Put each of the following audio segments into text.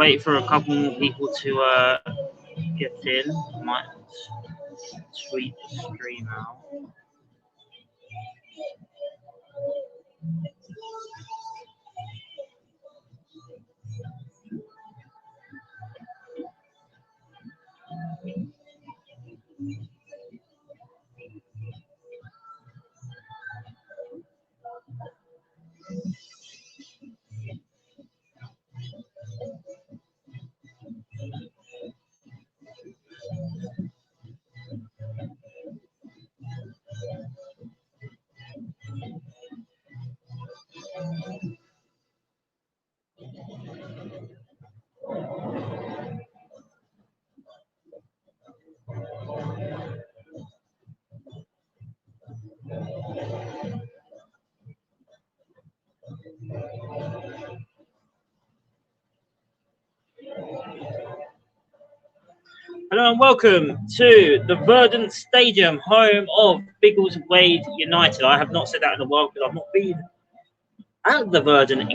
wait for a couple more people to get in. Might tweet the stream out. Hello and welcome to the Verdant Stadium, home of Biggleswade United. I have not said that in a while because I've not been at the Verdant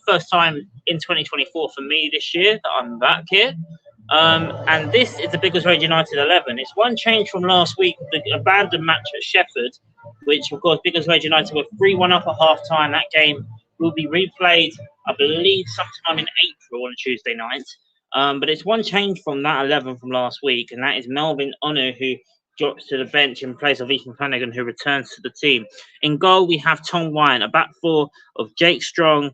first time in 2024 for me this year that I'm back here. And this is the Biggleswade United 11. It's one change from last week, the abandoned match at Shefford, which of course Biggleswade United were 3-1 up at half time. That game will be replayed, I believe, sometime in April on a Tuesday night. But it's one change from that 11 from last week, and that is Melvin Onu, who drops to the bench in place of Ethan Flanagan, who returns to the team. In goal, we have Tom Wine, a back four of Jake Strong,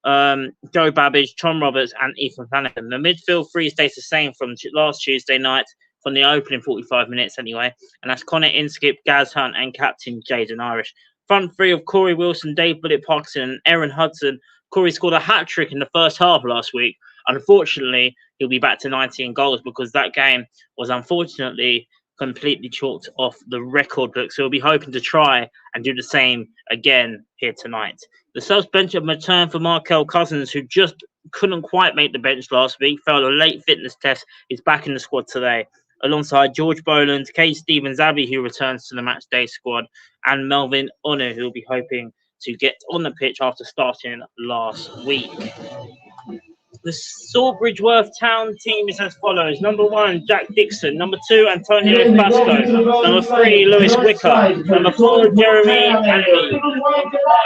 Joe Babbage, Tom Roberts, and Ethan Flanagan. The midfield three stays the same from last Tuesday night, from the opening 45 minutes anyway, and that's Connor Inskip, Gaz Hunt, and captain Jaden Irish. Front three of Corey Wilson, Dave Bullet Parkinson, and Aaron Hudson. Corey scored a hat-trick in the first half last week. Unfortunately, he'll be back to 19 goals because that game was unfortunately completely chalked off the record book. So we'll be hoping to try and do the same again here tonight. The subs bench of return for Markel Cousins, who just couldn't quite make the bench last week, failed a late fitness test, is back in the squad today, alongside George Boland, Kay Stevens-Abbey, who returns to the Matchday squad, and Melvin Onu, who will be hoping to get on the pitch after starting last week. The Sawbridge Town team is as follows. Number 1, Jack Dixon. Number 2, Antonio Basco. Number 3, Lewis Wicker. Number 4, Jeremy Andy. Number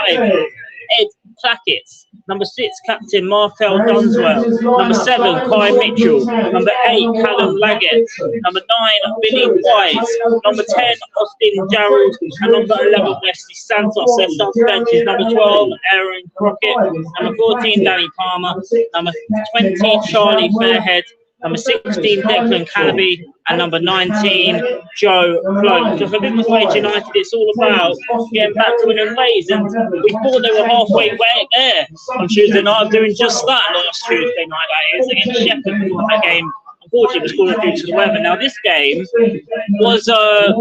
5, Ed Plackett. Number 6, Captain Markel Dunswell. Number 7, Kai Mitchell. Number 8, Callum Laggett. Number 9, Billy Wise. Number 10, Austin Jarrell. And number 11, Wesley Santos. Their subs bench is number 12, Aaron Crockett. Number 14, Danny Palmer. Number 20, Charlie Fairhead. Number 16, Declan Calaby, and number 19, Joe Float. So for Biggleswade United, it's all about getting back to winning ways, and we thought they were halfway there on Tuesday night, doing just that last Tuesday night, that is, against Sheffield. That game, unfortunately, was called due to the weather. Now, this game was close to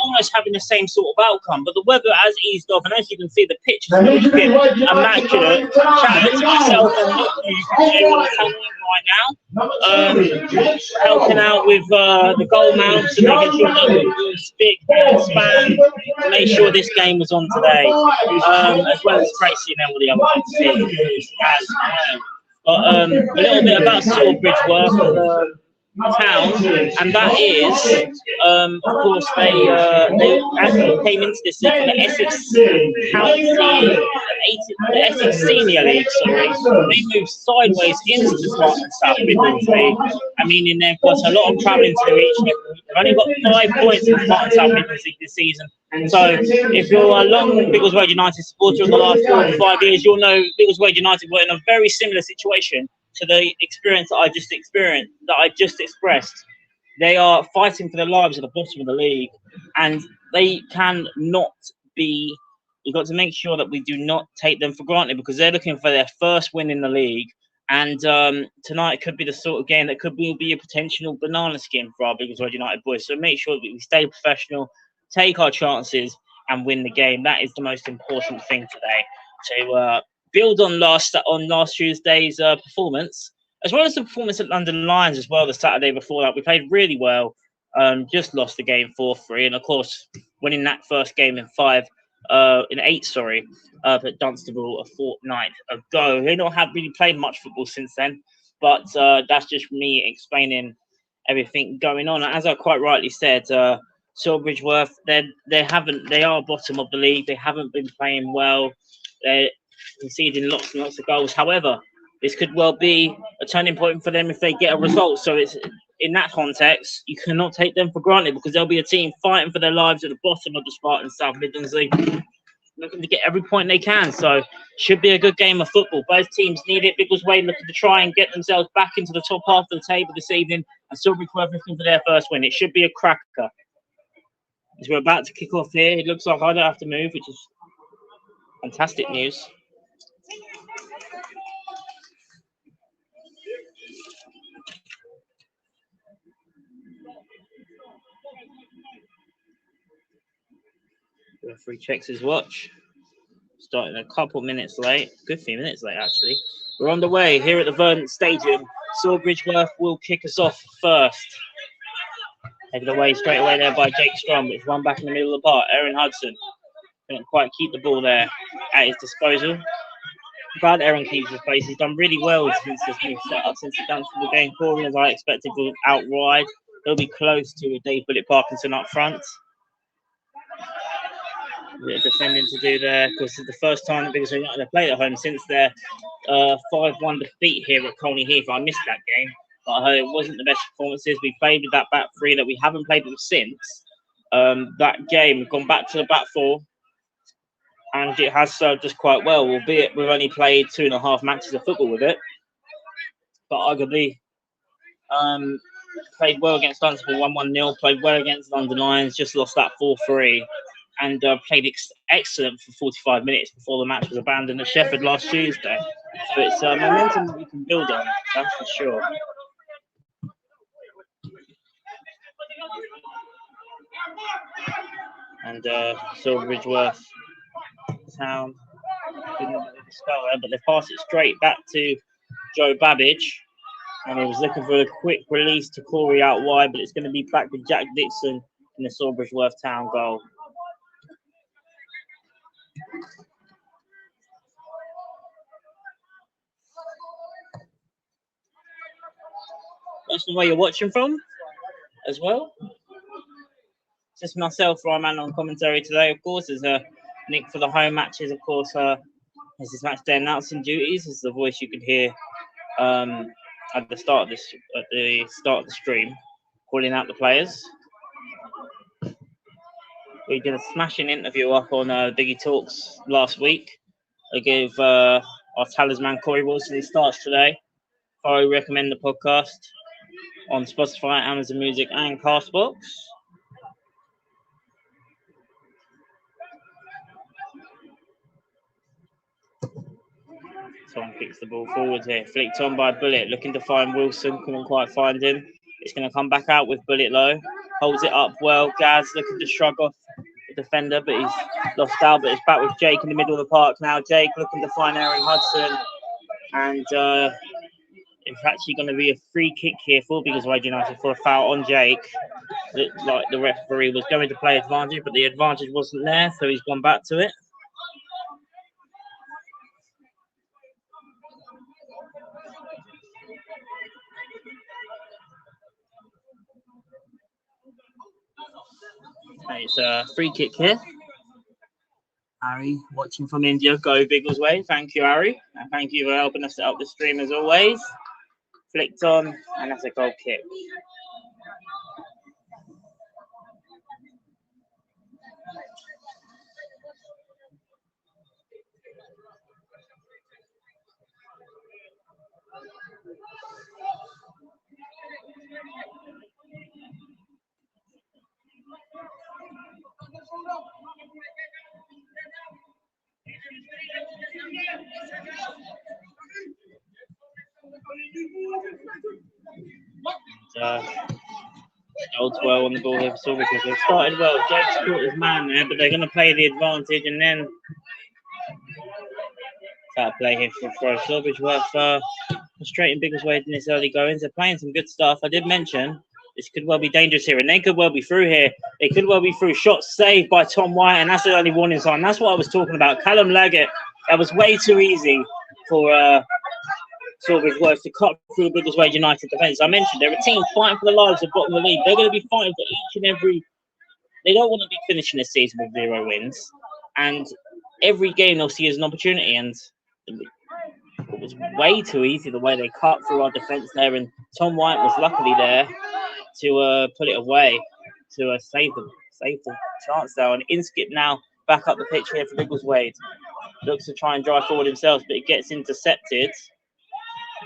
almost having the same sort of outcome, but the weather has eased off, and as you can see, the pitch is looking immaculate. Shout out to myself and Luke, who's right now, helping out with the goal mounts and making sure that we stick and span to make sure this game was on today, as well as Tracy and all the other teams as well. But a little bit about Sawbridge Town, and that is, of course, they actually came into this league for the Essex Senior League. Sorry, they moved sideways into the Spartan South Midlands League. I mean, in they've got a lot of travelling to reach. They've only got 5 points in the Spartan South Midlands League this season. So, if you're a long Biggleswade United supporter in the last 4 to 5 years, you'll know Biggleswade United were in a very similar situation to the experience that I just expressed. They are fighting for their lives at the bottom of the league, and they cannot be. You've got to make sure that we do not take them for granted, because they're looking for their first win in the league. And tonight could be the sort of game that could be a potential banana skin for our Biggleswade United boys. So make sure that we stay professional, take our chances, and win the game. That is the most important thing today. To build on last Tuesday's performance, as well as the performance at London Lions as well the Saturday before that. We played really well, just lost the game 4-3, and of course winning that first game in 5 in 8, sorry, at Dunstable a fortnight ago. They not have really played much football since then, but that's just me explaining everything going on. As I quite rightly said, Sawbridge they are bottom of the league. They haven't been playing well. They're conceding lots and lots of goals. However, this could well be a turning point for them if they get a result. So it's in that context, you cannot take them for granted because there'll be a team fighting for their lives at the bottom of the Spartan South Midlands League, looking to get every point they can. So should be a good game of football. Both teams need it. Biggleswade looking to try and get themselves back into the top half of the table this evening, and Sawbridge Worth looking for their first win. It should be a cracker. As we're about to kick off here, it looks like I don't have to move, which is fantastic news. The referee checks his watch. Starting a couple minutes late. Good few minutes late, actually. We're on the way here at the Verdant Stadium. Sawbridge Worth will kick us off first. Headed away straight away there by Jake Strum, but it's run back in the middle of the park. Aaron Hudson couldn't quite keep the ball there at his disposal. Glad Aaron keeps his place. He's done really well since this new setup, since the dance for the game. Corey, as I expected, will out wide. He'll be close to Dave Bullet Parkinson up front. A bit of defending to do there, because it's the first time that Biggleswade United have played at home since their 5-1 defeat here at Colney Heath. I missed that game, but it wasn't the best performances. We played with that back three that we haven't played with since that game. We've gone back to the back four, and it has served us quite well, albeit we've only played 2.5 matches of football with it. But arguably, played well against Dunstable 1-1-0, played well against London Lions, just lost that 4-3. And played excellent for 45 minutes before the match was abandoned at Sheffield last Tuesday. So it's momentum that we can build on, that's for sure. And Sawbridge Worth Town didn't start there, but they passed it straight back to Joe Babbage. And he was looking for a quick release to Corey out wide, but it's going to be back to Jack Dixon in the Sawbridge Worth Town goal. That's the way you're watching from as well. Just myself, Ryman, on commentary today, of course. There's Nick for the home matches, of course. This is Matchday announcing duties. This is the voice you could hear at the start of the stream, calling out the players. We did a smashing interview up on Biggie Talks last week. I gave our talisman Corey Wilson his starts today. I recommend the podcast on Spotify, Amazon Music, and Castbox. Tom kicks the ball forward here, flicked on by Bullet, looking to find Wilson, couldn't quite find him. It's going to come back out with Bullet low, holds it up well. Gaz looking to shrug off the defender, but he's lost out. But it's back with Jake in the middle of the park now. Jake looking to find Aaron Hudson, and it's actually going to be a free kick here for Biggleswade United for a foul on Jake. Looked like the referee was going to play advantage, but the advantage wasn't there, so he's gone back to it. It's a free kick here. Harry, watching from India, go Biggleswade. Thank you, Harry. And thank you for helping us set up the stream as always. Flicked on, and that's a goal kick. Holds well on the ball here for because they've started well. Jake's caught his man there, but they're going to play the advantage and then start play here for Sawbridge Worth frustrating Biggleswade in this early goings. They're playing some good stuff. I did mention This could well be dangerous here, and they could well be through here. They could well be through. Shots saved by Tom White, and that's the only warning sign. That's what I was talking about. Callum Leggett, that was way too easy for Sawbridge Worth to cut through the Biggleswade United defence. I mentioned they're a team fighting for the lives of bottom of the league. They're going to be fighting for each and every. They don't want to be finishing this season with 0 wins, and every game they'll see as an opportunity. And it was way too easy the way they cut through our defence there, and Tom White was luckily there to put it away to save the chance there. And Inskip now back up the pitch here for Biggleswade. Looks to try and drive forward himself, but it gets intercepted.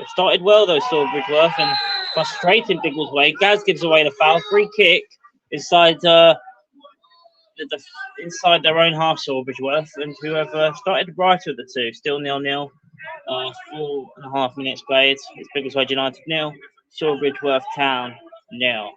It started well though, Sawbridge Worth, and frustrating Biggleswade. Gaz gives away the foul. Free kick inside inside their own half, Sawbridge Worth, and whoever started brighter of the two. Still 0-0. 4.5 minutes played. It's Biggleswade United 0, Sawbridge Worth Town 0.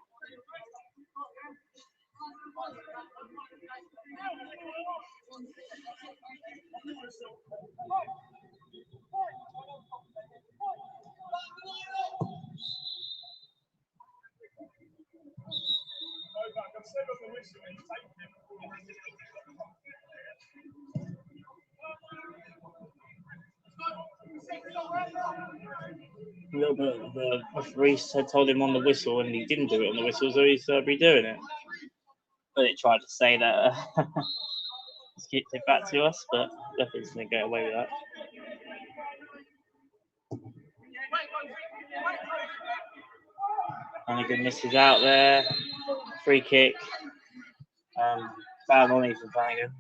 A little bit of the referee had told him on the whistle, and he didn't do it on the whistle, so he's redoing it. But it tried to say that he's kicked it back to us, but definitely going to get away with that. Flanagan misses out there. Free kick. Bad money for Flanagan.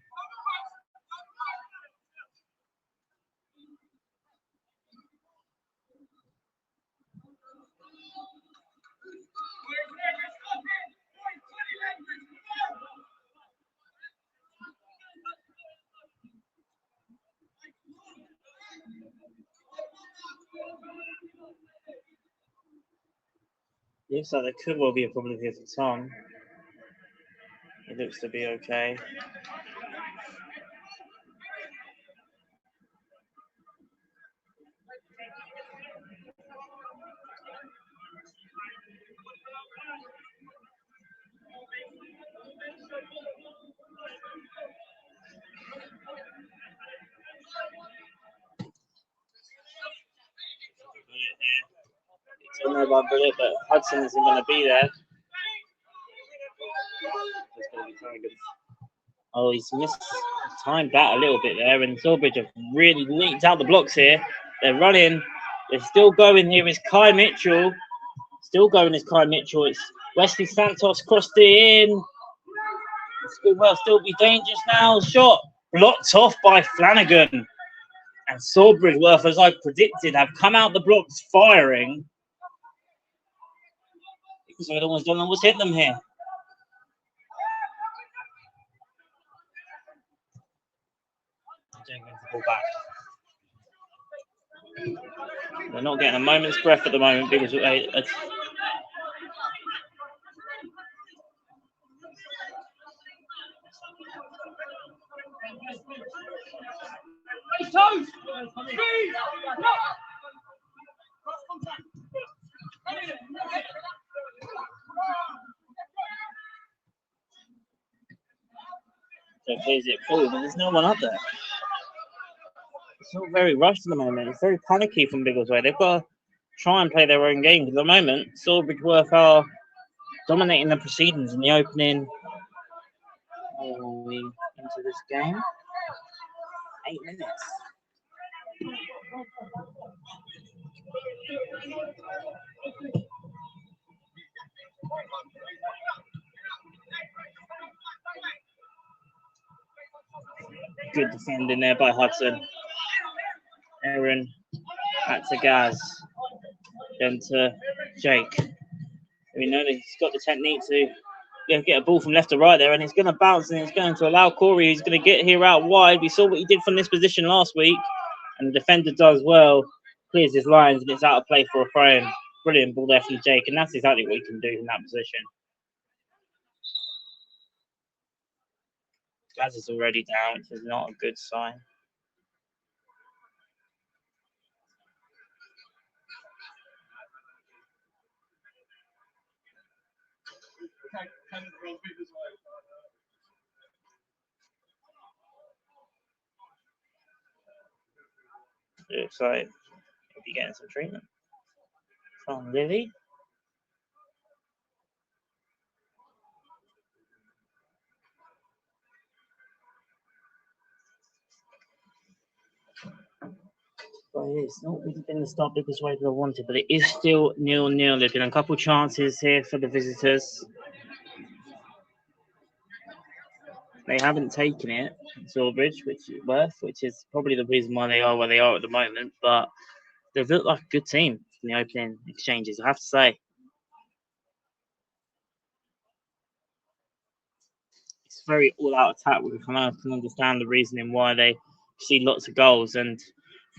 Looks like there could well be a problem here for Tom. It looks to be okay. Don't know about Bullet, but Hudson isn't going to be there. Oh, he's timed that a little bit there, and Sawbridge have really leaked out the blocks here. They're running. They're still going here. Is Kai Mitchell. Still going is Kai Mitchell. It's Wesley Santos crossed it in. This could well still be dangerous now. Shot blocked off by Flanagan. And Sawbridge Worth, as I predicted, have come out the blocks firing. Because they're the ones don't know what's hit them here. Back. They're not getting a moment's breath at the moment because so plays it forward, but there's no one up there. It's not very rushed at the moment. It's very panicky from Biggleswade. They've got to try and play their own game. At the moment, Sawbridge Worth are dominating the proceedings in the opening. Into this game. 8 minutes. Good defending there by Hudson. Aaron back to Gaz. Then to Jake. We know that he's got the technique to get a ball from left to right there, and it's going to bounce, and it's going to allow Corey, who's going to get here out wide. We saw what he did from this position last week, and the defender does well, clears his lines, and it's out of play for a throw-in. Brilliant ball there from Jake, and that's exactly what he can do in that position. Gaz is already down, which is not a good sign. Looks like he'll be getting some treatment from Lily. But it's not really been the start because way that I wanted, but it is still 0-0. There's been a couple chances here for the visitors. They haven't taken it, Sawbridge, which is probably the reason why they are where they are at the moment. But they've looked like a good team in the opening exchanges, I have to say. It's very all-out attack. We can understand the reasoning why they see lots of goals. And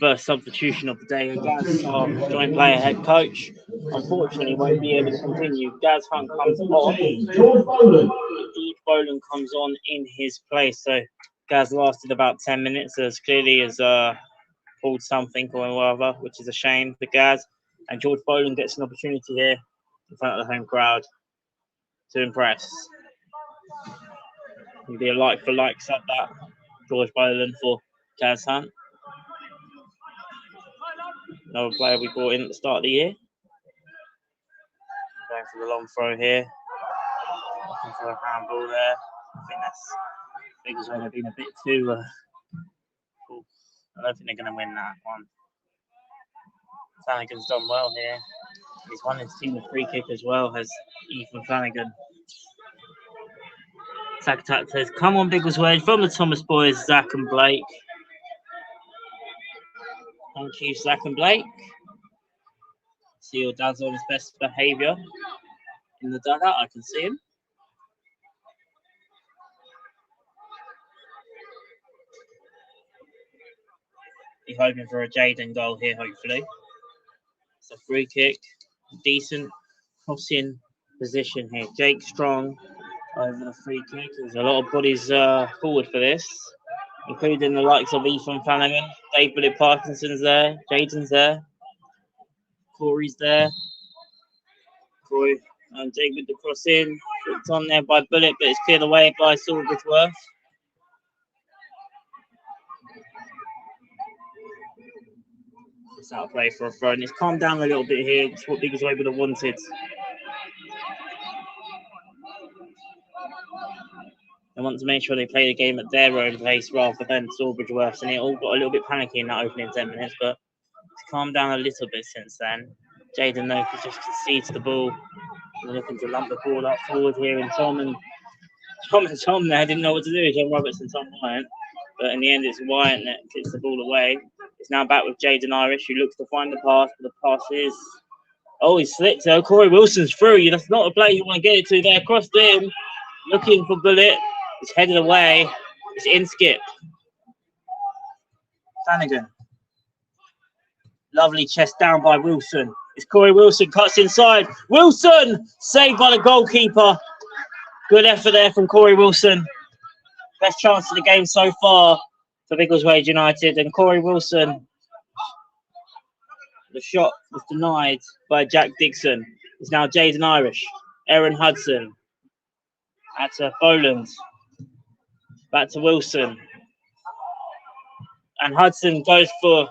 first substitution of the day, Gaz, our joint player head coach, unfortunately won't be able to continue. Gaz Hunt comes off. George Boland comes on in his place. So Gaz lasted about 10 minutes, as clearly as pulled something or whatever, which is a shame for Gaz. And George Boland gets an opportunity here in front of the home crowd to impress. It'll be a like for like sub that. George Boland for Gaz Hunt. Another player we brought in at the start of the year. Going for the long throw here. Looking for a handball there. I think that's because they've been a bit too cool. I don't think they're going to win that one. Flanagan's done well here. He's won his team a free kick as well, has Ethan Flanagan. Zach Attack says, come on, Biggleswade, from the Thomas boys, Zach and Blake. Thank you, Zach and Blake. See your dad's on his best behaviour in the dugout. I can see him. He's hoping for a Jaden goal here, hopefully. It's a free kick. Decent crossing position here. Jake Strong over the free kick. There's a lot of bodies forward for this, including the likes of Ethan Flanagan. Dave Bullet Parkinson's there. Jaden's there. Corey's there. Corey and Jake with the cross in. Flipped on there by Bullet, but it's cleared away by Sawbridge Worth. It's out of play for a throw, and it's calmed down a little bit here. It's what Biggleswade would have wanted. They want to make sure they play the game at their own pace rather than Sawbridge Worth's, and it all got a little bit panicky in that opening 10 minutes, but it's calmed down a little bit since then. Jaden Noakes just concedes the ball. They're looking to lump the ball up forward here, and Tom there didn't know what to do. John Roberts and Tom Wyatt. But in the end, it's Wyatt that kicks the ball away. It's now back with Jaden Irish, who looks to find the pass, but the pass is... Oh, he slipped. So Corey Wilson's through. That's not a play you want to get it to there. Crossed in, looking for Bullet. It's headed away. It's in skip. Flanagan. Lovely chest down by Wilson. It's Corey Wilson, cuts inside. Wilson! Saved by the goalkeeper. Good effort there from Corey Wilson. Best chance of the game so far for Biggleswade United. And Corey Wilson, the shot was denied by Jack Dixon. It's now Jaden Irish. Aaron Hudson. That's Boland. Back to Wilson. And Hudson goes for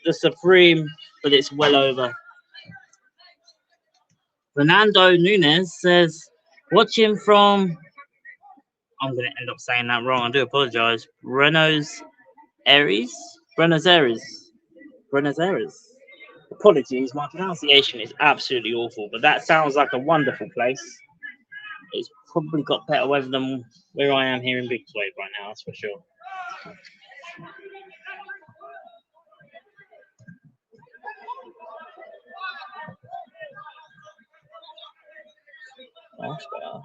the supreme, but it's well over. Fernando Nunez says, watching from, I'm going to end up saying that wrong. I do apologise. Buenos Aires. Apologies, my pronunciation is absolutely awful, but that sounds like a wonderful place. It's probably got better weather than where I am here in Biggleswade right now, that's for sure. That's better.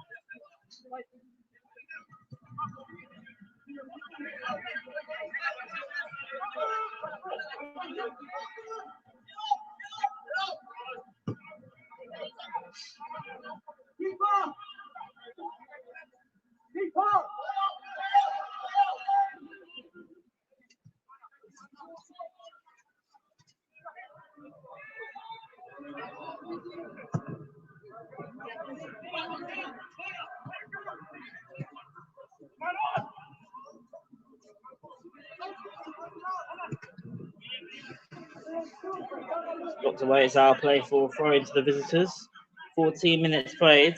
Blocked away. It's our play for throw into the visitors. 14 minutes played.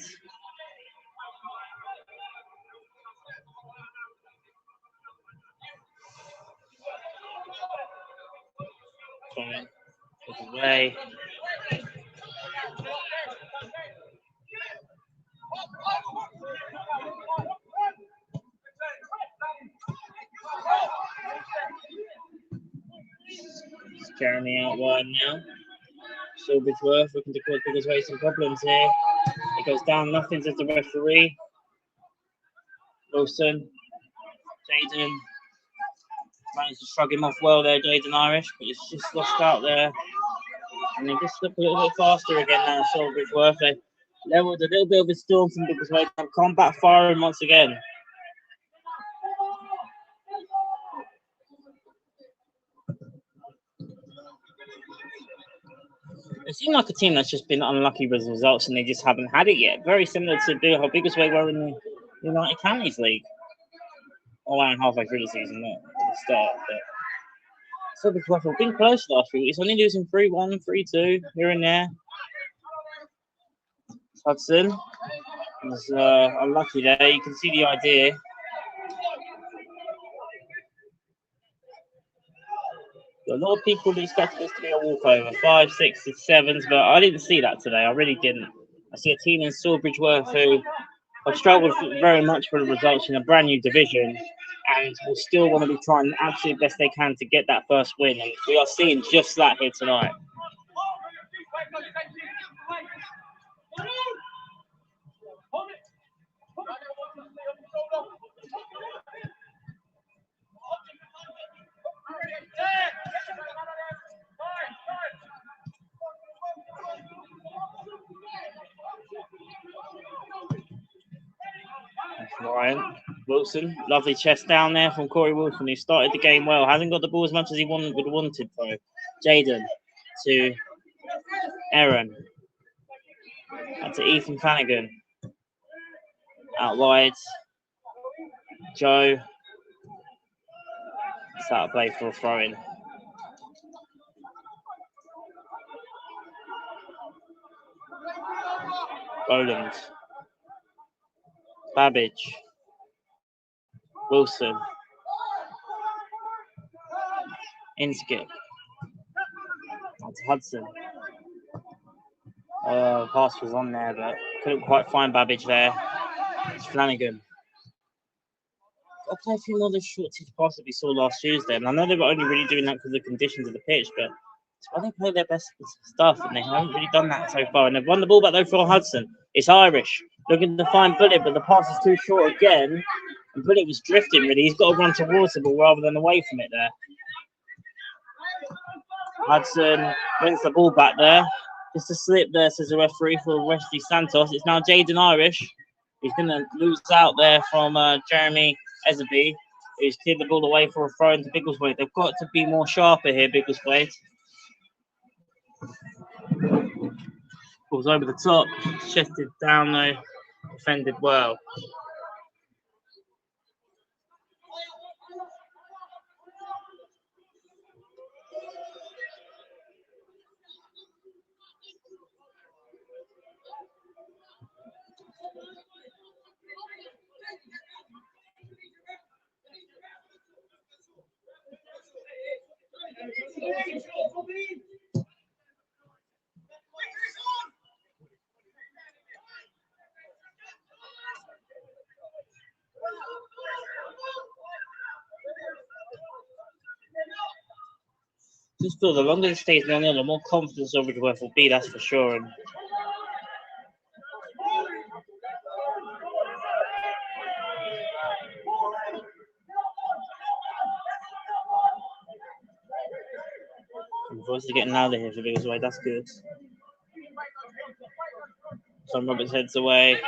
Away. Jeremy out wide now. Sawbridge looking to cause Biggleswade some problems here. It goes down, nothing as the referee. Wilson, Jaden managed to shrug him off well there, Jaden Irish, but he's just lost out there. And they just look a little bit faster again now, Sawbridge. They leveled a little bit of a storm from Biggleswade. Combat firing once again. It seemed like a team that's just been unlucky with the results and they just haven't had it yet. Very similar to how Biggleswade were in the United Counties League. Around halfway through the season, not at the start. But Sawbridge have been close last week. It's only losing 3-1, 3-2 here and there. Hudson was unlucky there. You can see the idea. A lot of people expected this to be a walkover, 5, 6, 7s, but I didn't see that today. I really didn't. I see a team in Sawbridge who have struggled very much for the results in a brand new division and will still want to be trying the absolute best they can to get that first win. And we are seeing just that here tonight. Ryan Wilson, lovely chest down there from Corey Wilson, who started the game well. Hasn't got the ball as much as he would have wanted though. Jaden to Aaron. And to Ethan Flanagan. Out wide. Joe. It's out of play for a throw in. Boland. Babbage. Wilson. Inskip. That's Hudson. Pass was on there, but couldn't quite find Babbage there. It's Flanagan. Got to play a few more of the short passes we saw last Tuesday, and I know they were only really doing that because of the conditions of the pitch, but it's why they play their best stuff, and they haven't really done that so far. And they've won the ball back though for Hudson. It's Irish looking to find Bullet, but the pass is too short again. And Bullet was drifting really. He's got to run towards the ball rather than away from it there. Hudson wins the ball back there. Just a slip there, says the referee for Wesley Santos. It's now Jaden Irish. He's going to lose out there from Jeremy Ezeby, who's cleared the ball away for a throw into Biggleswade. They've got to be more sharper here, Biggleswade. Ball's over the top, chested down though, defended well. Just feel the longer it stays 0-0, the more confidence Sawbridge will be, that's for sure. And voices are getting louder here for Biggleswade, that's good. Tom Roberts heads away.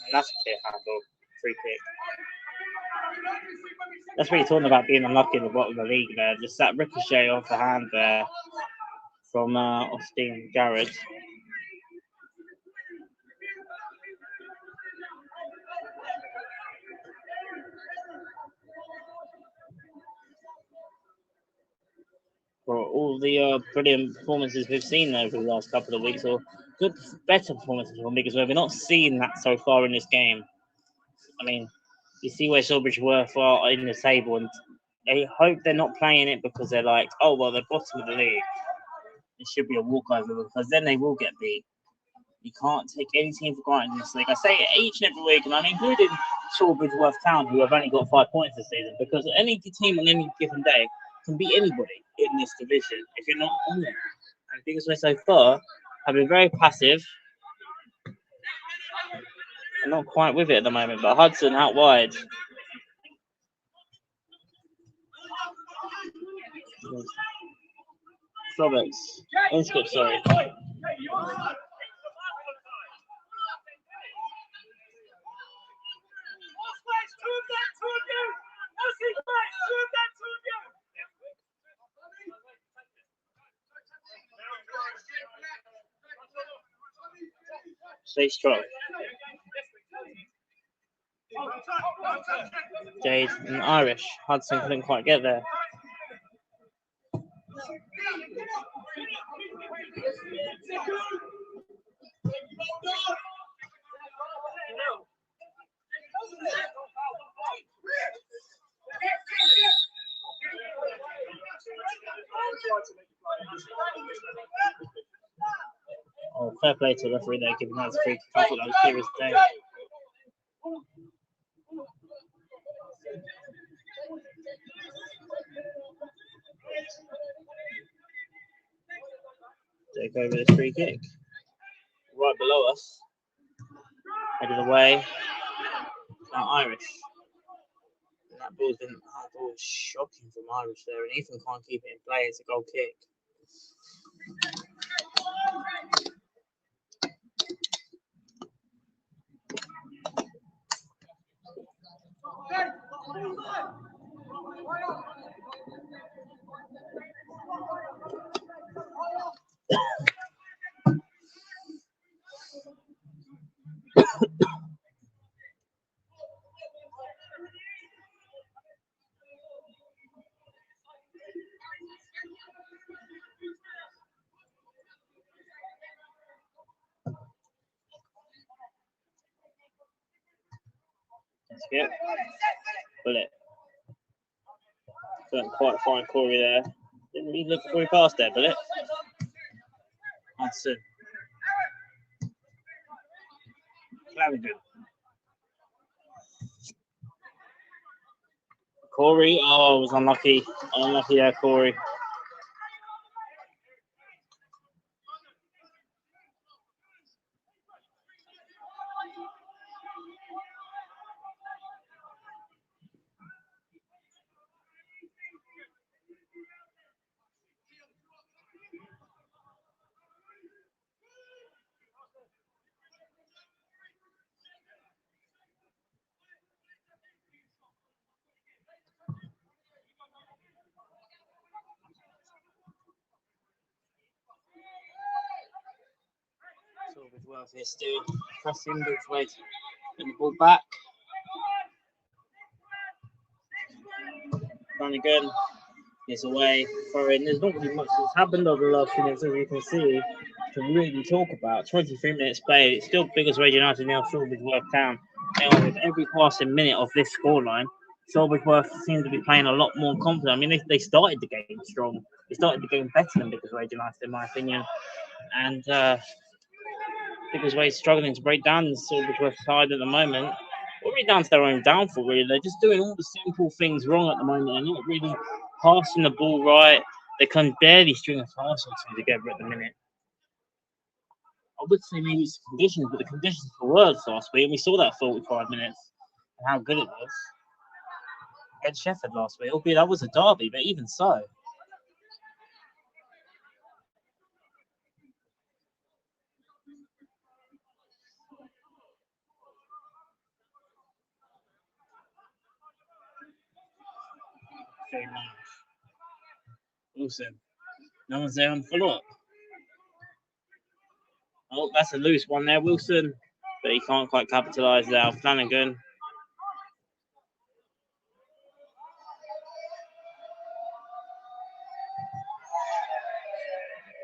And that's a clear handle, free kick. That's what you're talking about being unlucky at the bottom of the league there. Just that ricochet off the hand there from Austin Garrett. For all the brilliant performances we've seen over the last couple of weeks, or good, better performances from Biggleswade, we're not seeing that so far in this game. I mean, you see where Sawbridge are in the table, and I hope they're not playing it because they're like, oh, well, they're bottom of the league. It should be a walkover because then they will get beat. You can't take any team for granted in this league. I say it each and every week, and I'm including Sawbridge Town, who have only got 5 points this season, because any team on any given day can beat anybody in this division if you're not on it. And Biggleswade so far have been very passive. I'm not quite with it at the moment, but Hudson out wide. Roberts. Inskip, sorry. Stay strong. Jade and Irish. Hudson couldn't quite get there. Oh, fair play to the referee there, giving that free kick. I thought that was clear as day. Take over this free kick. Right below us. Headed away. Now Irish. And that ball was shocking from Irish there, and Ethan can't keep it in play. It's a goal kick. Skip. Bullet. Couldn't quite find Corey there. Didn't really look Corey past there, Bullet. Hudson. Clarendon. Corey, oh, was unlucky. Unlucky there, Corey. Sawbridge here still pressing Biggleswade and the ball back. Run again. It's away. Throw in. There's not really much that's happened over the last few minutes, as you can see, to really talk about. 23 minutes played. It's still Biggleswade United now, Sawbridge Town. Now, with every passing minute of this scoreline, Sawbridge seems to be playing a lot more confident. I mean, they started the game strong. They started the game better than Biggleswade United, in my opinion. And Biggleswade struggling to break down the Sawbridge side at the moment. Probably down to their own downfall, really. They're just doing all the simple things wrong at the moment. They're not really passing the ball right. They can barely string a pass or two together at the minute. I would say maybe it's the conditions, but the conditions were worse last week, and we saw that 45 minutes and how good it was against Sheffield last week. Albeit that was a derby, but even so. Very nice. Wilson. No one's there on follow-up. Oh, that's a loose one there, Wilson. But he can't quite capitalise there. Flanagan.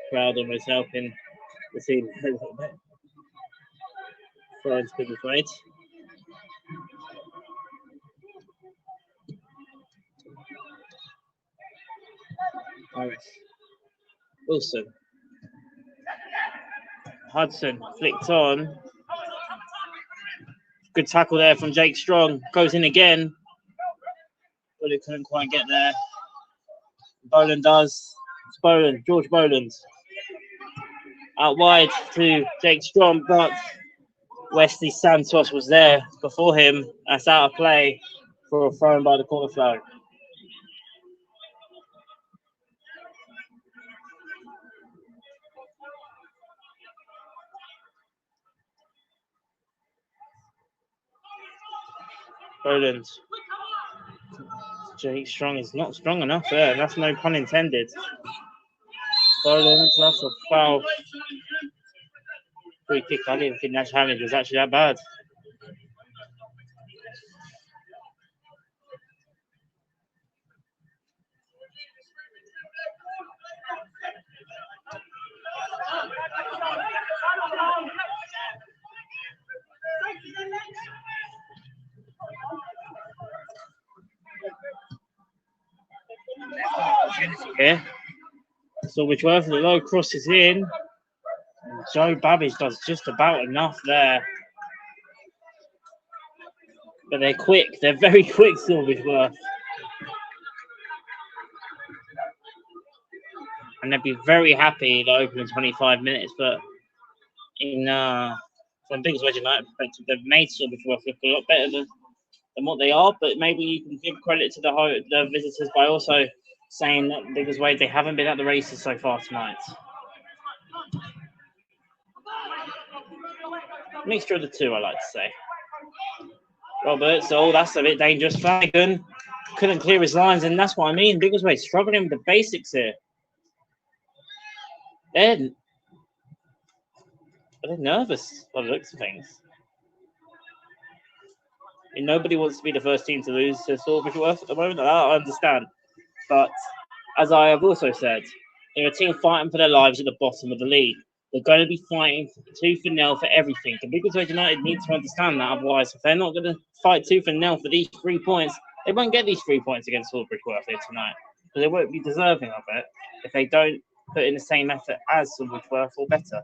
Crowd almost helping the team a little bit. Throwing to people's weight. Harris. Wilson. Hudson flicked on. Good tackle there from Jake Strong. Goes in again. But it couldn't quite get there. Boland does. It's Boland. George Boland. Out wide to Jake Strong, but Wesley Santos was there before him. That's out of play for a throw by the corner flag. Boland. Jake Strong is not strong enough there. That's no pun intended. Boland, that's a foul. Free kick. I didn't think that challenge was actually that bad. Here. So Whitworth, the low cross is in. And Joe Babbage does just about enough there. But they're quick. They're very quick, Silverworth. And they'd be very happy to open in 25 minutes. But in from Biggleswade United perspective, they've made Silverworth look a lot better than what they are. But maybe you can give credit to the visitors by also saying that Biggleswade, they haven't been at the races so far tonight. Mixture of the two, I like to say. Roberts, oh, that's a bit dangerous. Flanagan couldn't clear his lines, and that's what I mean. Biggleswade struggling with the basics here. They're nervous by the looks of things. And nobody wants to be the first team to lose to Sawbridge at the moment. I understand. But as I have also said, they're a team fighting for their lives at the bottom of the league. They're going to be fighting tooth and nail for everything. And Biggleswade United need to understand that. Otherwise, if they're not going to fight tooth and nail for these 3 points, they won't get these 3 points against Sawbridge here tonight. Because they won't be deserving of it if they don't put in the same effort as Sawbridge or better.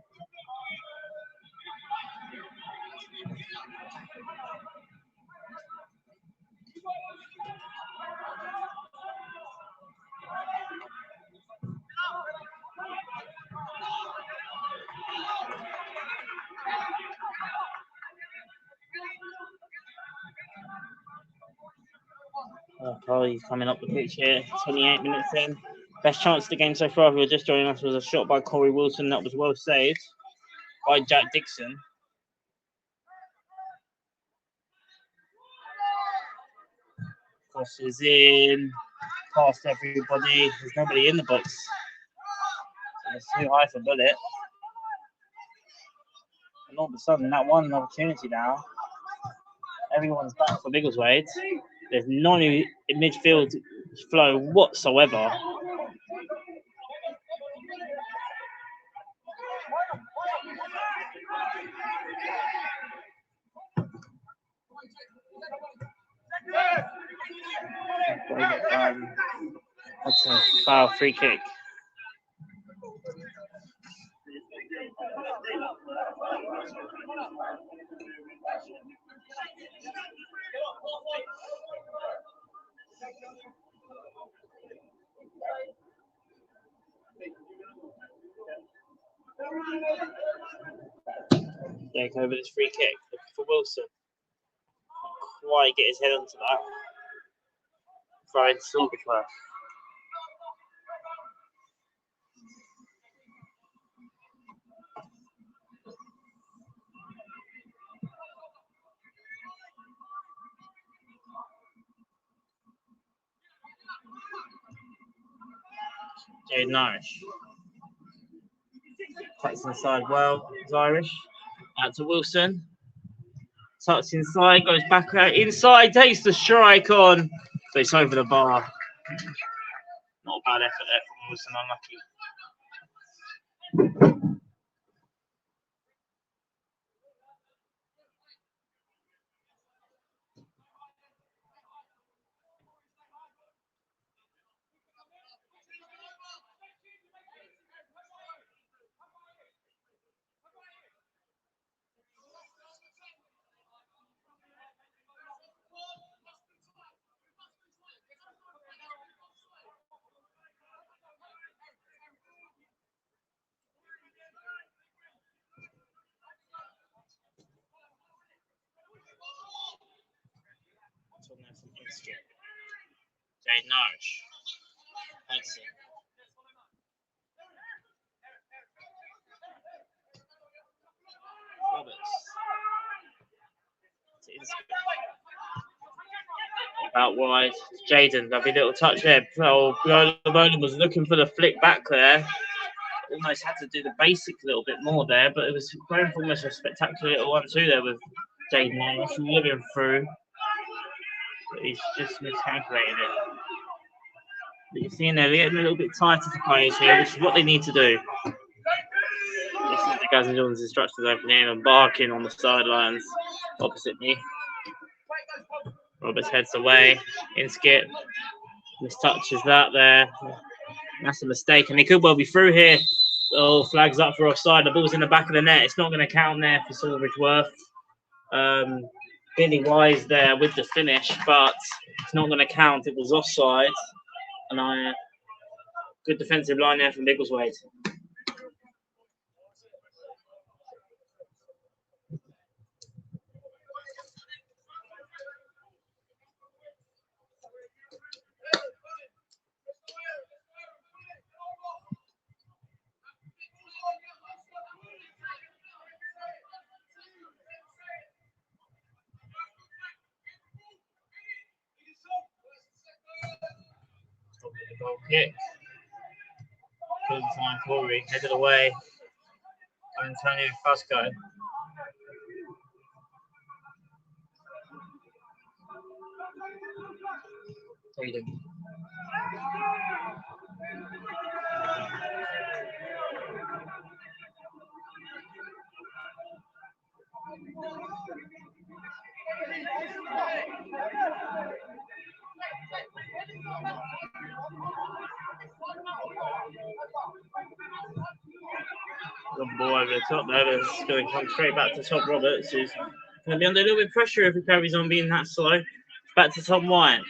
He's coming up the pitch here, 28 minutes in. Best chance of the game so far, who are just joining us, was a shot by Corey Wilson that was well saved by Jack Dixon. Crosses in, past everybody. There's nobody in the box. It's too high for Bullet. And all of a sudden, that one opportunity now, everyone's back for Biggleswade. There's none in midfield flow whatsoever. That's a foul free kick. Take over this free kick. Looking for Wilson. Can't quite get his head onto that. Throwing Silverworth. Jade Nourish. Tucks inside well. It's Irish. Out to Wilson. Tucks inside, goes back out inside, takes the strike on, but it's over the bar. Not a bad effort there from Wilson, unlucky. Jade Nourish. Hudson. Roberts. Out wide. Jaden, lovely little touch there. Oh, Bowden was looking for the flick back there. Almost had to do the basic a little bit more there, but it was going for almost a spectacular little 1-2 there with Jaden Nourish living through. But he's just miscalculated it. But you're seeing they're getting a little bit tighter to players here, which is what they need to do. This is the Gazan Jordan's instructions opening and barking on the sidelines opposite me. Roberts heads away, in skip, mistouches that there. That's a mistake, and they could well be through here. Oh, flags up for offside. The ball's in the back of the net. It's not going to count there for Sawbridge Worth. Billy Wise there with the finish, but it's not going to count. It was offside, and good defensive line there from Biggleswade. Goal kick. Good time, Corey. Headed away. Antonio Fusco. Tatum. Good ball over the top there. It's going to come straight back to Tom Roberts, who's going to be under a little bit of pressure if he carries on being that slow. Back to Tom White.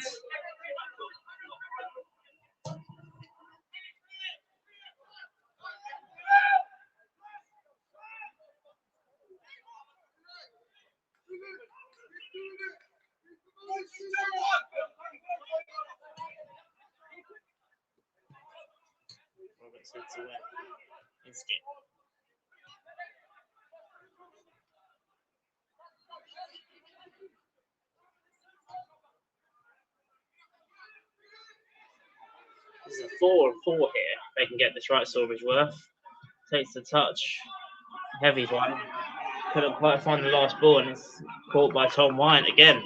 Roberts heads away. In skip. This is a 4-4 here. They can get this right, Sawbridge Worth. Takes the touch. Heavy one. Couldn't quite find the last ball, and it's caught by Tom White again.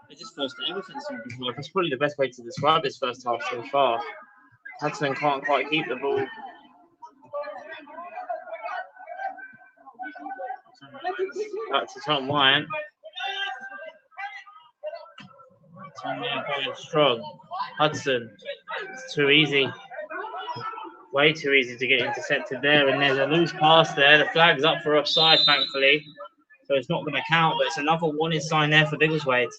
They just forced everything. It's probably the best way to describe this first half so far. Hudson can't quite keep the ball. Back to Tom White. Tom White going strong. Hudson. It's too easy. Way too easy to get intercepted there. And there's a loose pass there. The flag's up for offside, thankfully. So it's not going to count, but it's another warning sign there for Biggleswade.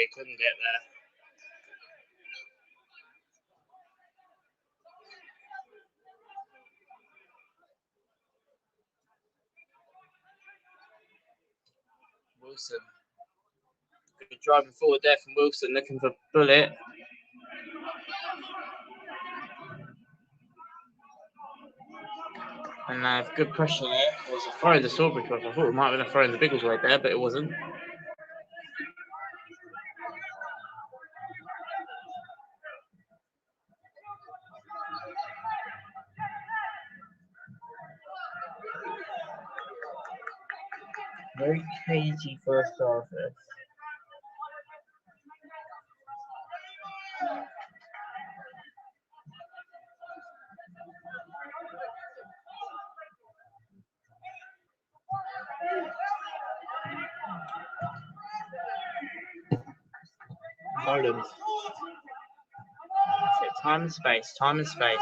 he couldn't get there. Wilson. Good driving forward there from Wilson, looking for Bullet. And good pressure there. It was a throw in the Sawbridge one. I thought it might have been a throw in the Biggleswade there, but it wasn't. Very cagey first half there. Ireland. Time and space, time and space.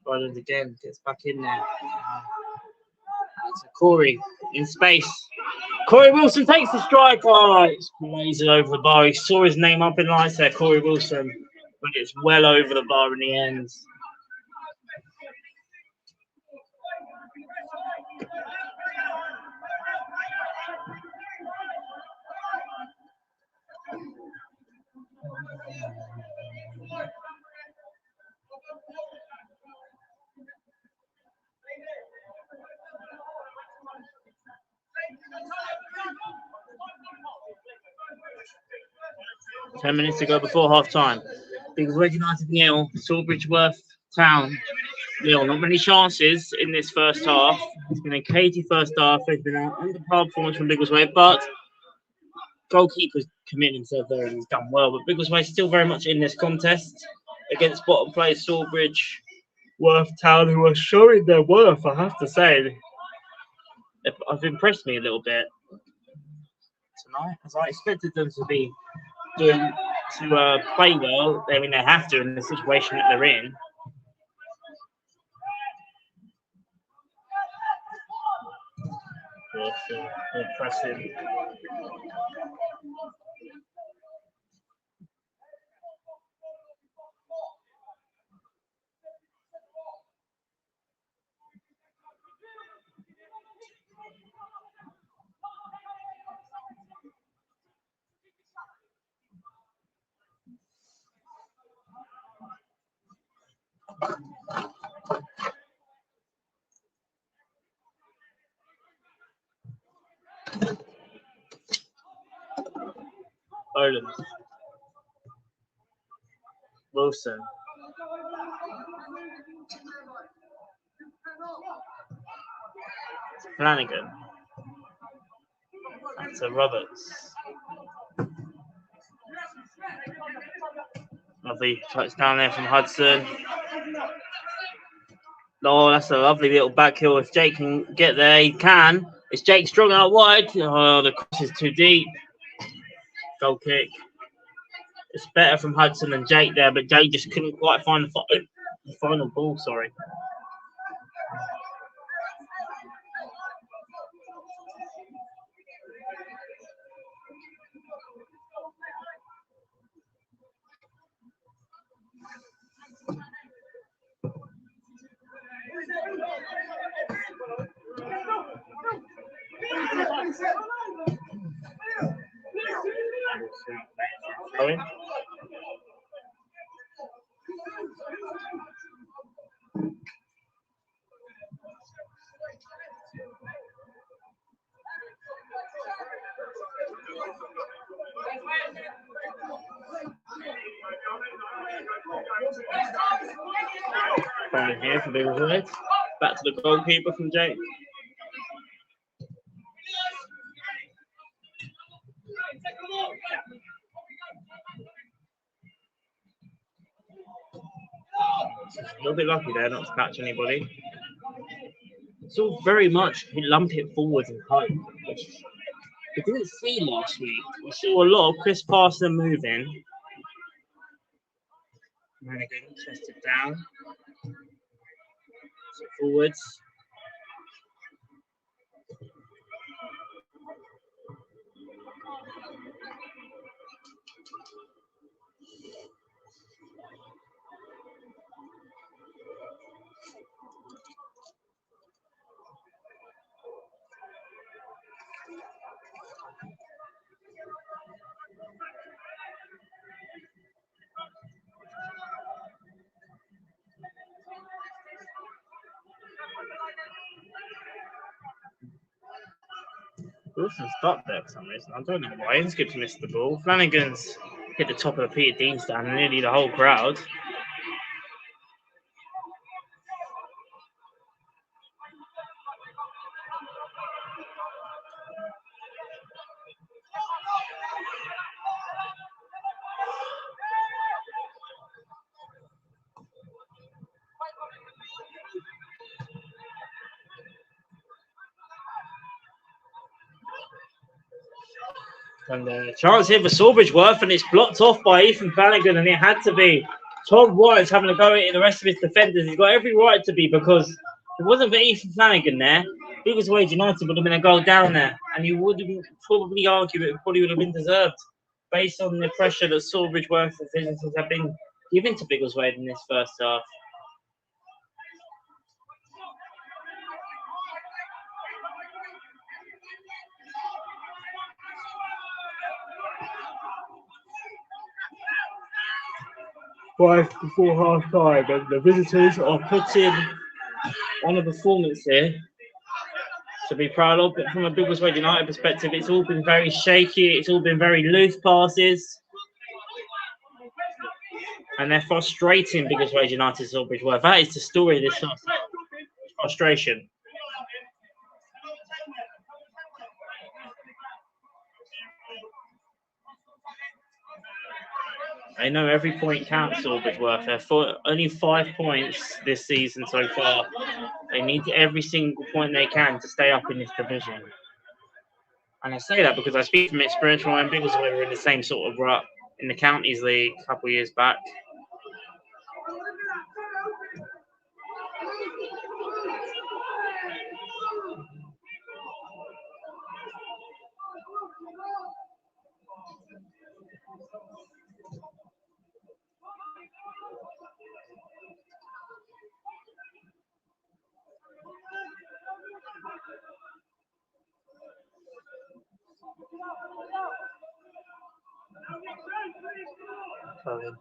Ireland again gets back in there. So Corey in space. Corey Wilson takes the strike. Oh, it's blazing over the bar. He saw his name up in lights there, Corey Wilson, but it's well over the bar in the end. Ten minutes to go before half time. Biggleswade United 0, Sawbridge Town 0. Not many chances in this first half. It's been a cagey first half. There's been an under-par performance from Biggleswade, but goalkeeper's committed himself there and he's done well. But Biggleswade still very much in this contest against bottom place Sawbridge Town, who are showing their worth, I have to say. They've impressed me a little bit tonight, as I expected them to be doing to play well. I mean, they have to in the situation that they're in. Impressive. Ireland. Wilson. Flanagan. That's a Roberts. Lovely touchdown there from Hudson. Oh, that's a lovely little back heel. If Jake can get there, he can. It's Jake strong out wide. Oh, the cross is too deep. Goal kick. It's better from Hudson than Jake there, but Jake just couldn't quite find the final ball, sorry. Going. Coming here for Biggleswade. Back to the goalkeeper from Jake. A little bit lucky there not to catch anybody. It's all very much lump it forward and hope, which we didn't see last week. We saw a lot of Chris Parson moving. Flanagan chested down. So forwards. Wilson stopped there for some reason. I don't know why. Inskip's missed the ball. Flanagan's hit the top of the Peter Dean stand and nearly the whole crowd. And a chance here for Sawbridge Worth, and it's blocked off by Ethan Flanagan, and it had to be. Tom White's having to go at the rest of his defenders. He's got every right to be, because if it wasn't for Ethan Flanagan there, Biggleswade United would have been a goal down there, and you would probably argue it probably would have been deserved based on the pressure that Sawbridge Worth's decisions have been given to Biggleswade in this first half. Right before half time, and the visitors are putting on a performance here to be proud of. But from a Biggleswade United perspective, it's all been very shaky, it's all been very loose passes, and they're frustrating Biggleswade United. Sawbridge Worth. That is the story of this frustration. They know every point counts, Sawbridge Worth. They're for only 5 points this season so far. They need every single point they can to stay up in this division. And I say that because I speak from experience from when Biggleswade were in the same sort of rut in the Counties League a couple of years back.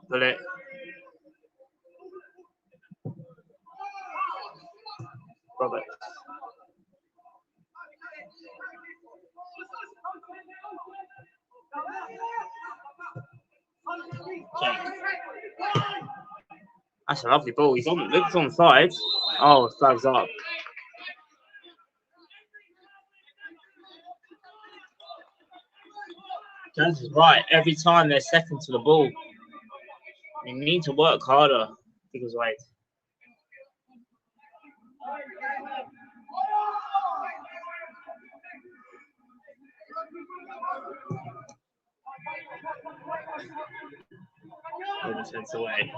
Pull it. Robert. That's a lovely ball. He's on. Looks on side. Oh, flags up. Jazz is right. Every time they're second to the ball, they need to work harder. Biggleswade. Sense away.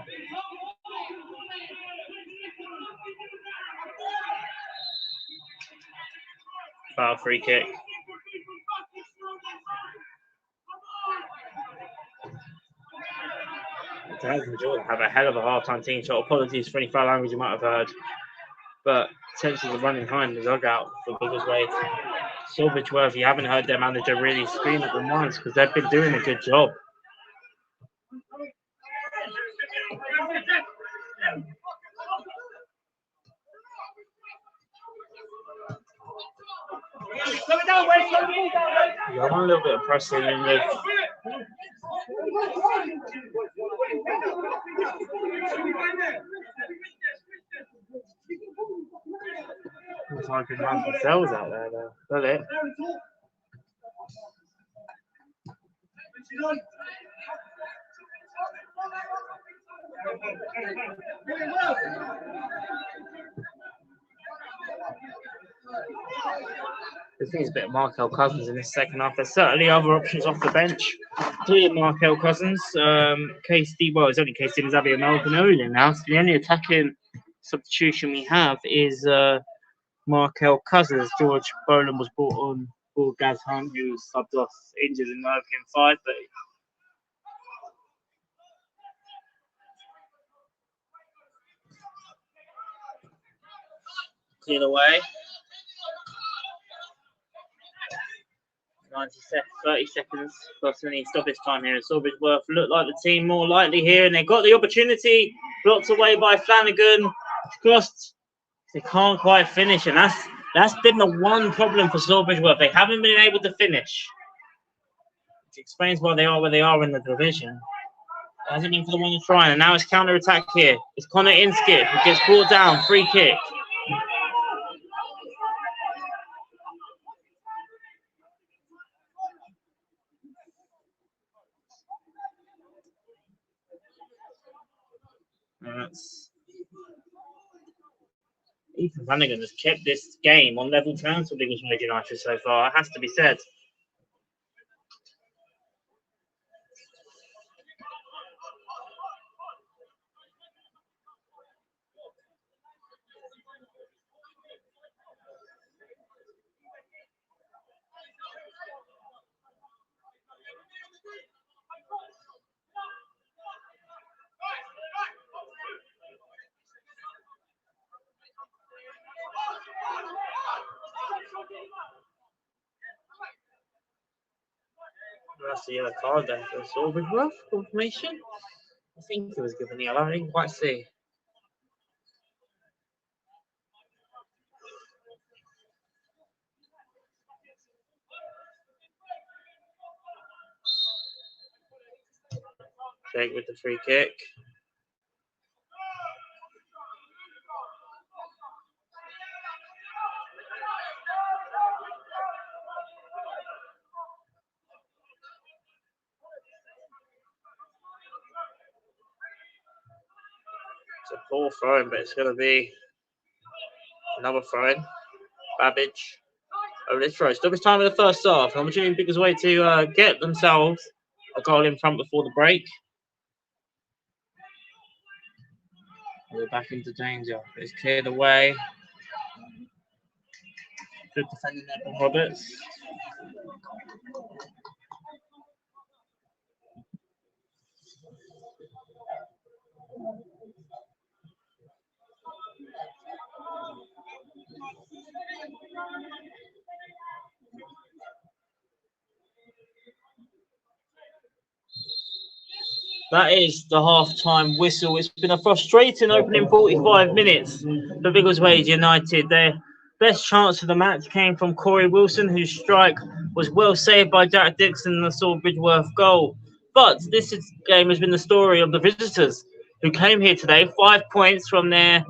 Foul, free kick. Jazz and Jordan have a hell of a half-time team shot. Apologies for any foul language you might have heard, but potentially the running behind the dugout for Biggleswade. Sawbridge Worth, you haven't heard their manager really scream at them once because they've been doing a good job. Yeah, I'm a little bit of pressing in with. Looks like a man themselves out there, though. Got it. I think it's a bit of Markel Cousins in this second half. There's certainly other options off the bench. 3 of Markel Cousins. KC, well, it's only KC and Xavier Melvin Olin now. So the only attacking substitution we have is Markel Cousins. George Boland was brought on for Gaz Hunt, who was subbed off injured in Game 5. But cleared away. 30 seconds plus any stoppage time here. And Sawbridge Worth look like the team more likely here, and they got the opportunity. Blocked away by Flanagan. Crossed. They can't quite finish, and that's That's been the one problem for Sawbridge. They haven't been able to finish. Which explains why they are where they are in the division. It hasn't been for the one to try, and now it's counter attack here. It's Connor Inskip who gets brought down, free kick. Ethan Flanagan has kept this game on level terms for Biggleswade United so far. It has to be said. That's the yellow card there for Sawbridge. Confirmation. I think it was given yellow. I didn't quite see. Jake with the free kick. It's a poor throw-in, but it's going to be another throw-in. Babbage. Oh, let's try. Stoppage time of the first half. An opportunity Biggleswade to get themselves a goal in front before the break. We're back into danger. It's cleared away. Good defending there from Roberts. That is the half-time whistle. It's been a frustrating opening 45 minutes for Biggleswade United. Their best chance of the match came from Corey Wilson, whose strike was well saved by Jack Dixon and the Sawbridge goal. But this game has been the story of the visitors who came here today. 5 points from their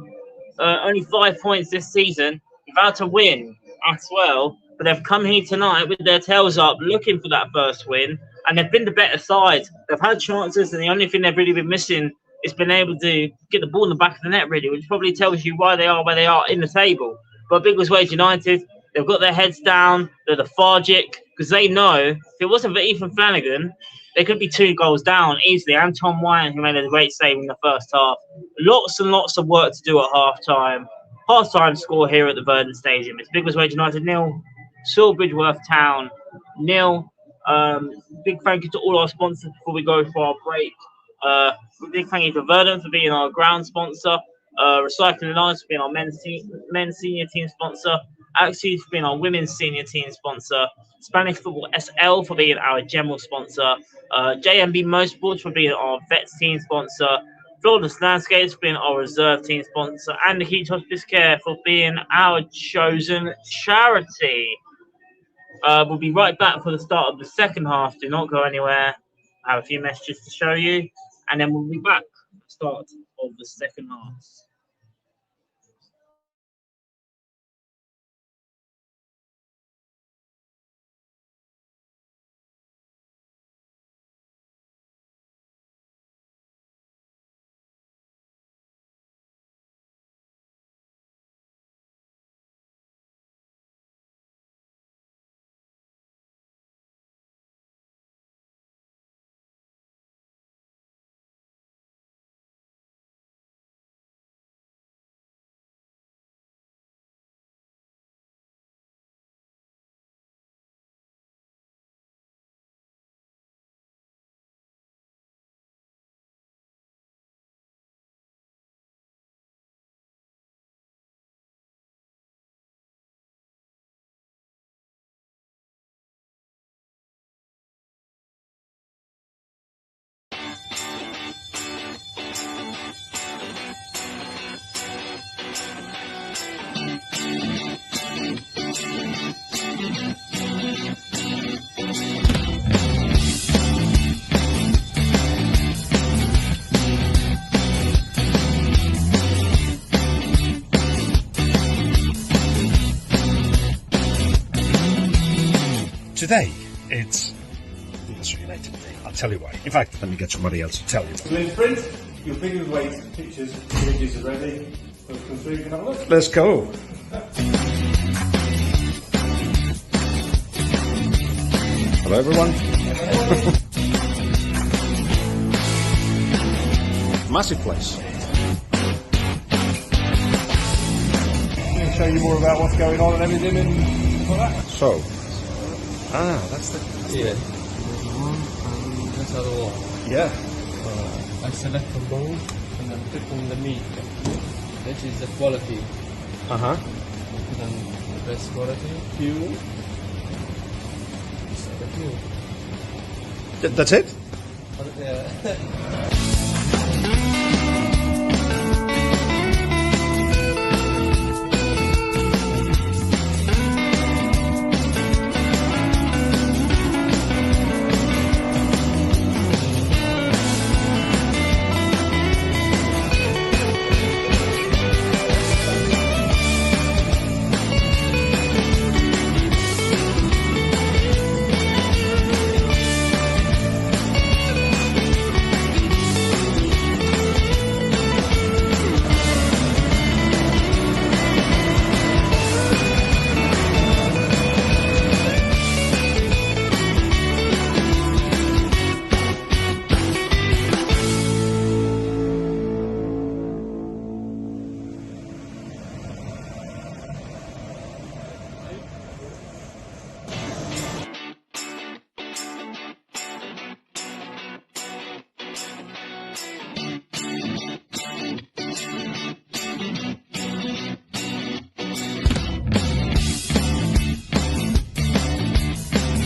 only 5 points this season, without a win as well. But they've come here tonight with their tails up, looking for that first win. And they've been the better side. They've had chances, and the only thing they've really been missing is been able to get the ball in the back of the net, really, which probably tells you why they are where they are in the table. But Biggleswade United, they've got their heads down. They're lethargic because they know if it wasn't for Ethan Flanagan, they could be 2 goals down easily. And Tom Wyan, who made a great save in the first half. Lots and lots of work to do at half-time. Half-time score here at the Verdant Stadium. It's Biggleswade United 0, Sawbridge Town 0. Big thank you to all our sponsors before we go for our break. Big thank you to Verdant for being our ground sponsor, Recycling Alliance for being our men's senior team sponsor, Axie for being our women's senior team sponsor, Spanish Football SL for being our general sponsor, JMB Motorsports for being our vets team sponsor, Flawless Landscapes for being our reserve team sponsor, and the Heat Hospice Care for being our chosen charity. We'll be right back for the start of the second half. Do not go anywhere. I have a few messages to show you, and then we'll be back for the start of the second half. today it's Leeds United Day. I'll tell you why. In fact, let me get somebody else to tell you. So in print, your bigger weight pictures, images are ready. So come through, you can have a look. Let's go. Hello everyone. Massive place. I'll show you more about what's going on and everything and stuff like that. So, that's the... Yeah. That's how the wall. Yeah. I select from both and then click on the meat. This is the quality. Uh-huh. Then the best quality. Fuel. This is the fuel. That's it? Yeah.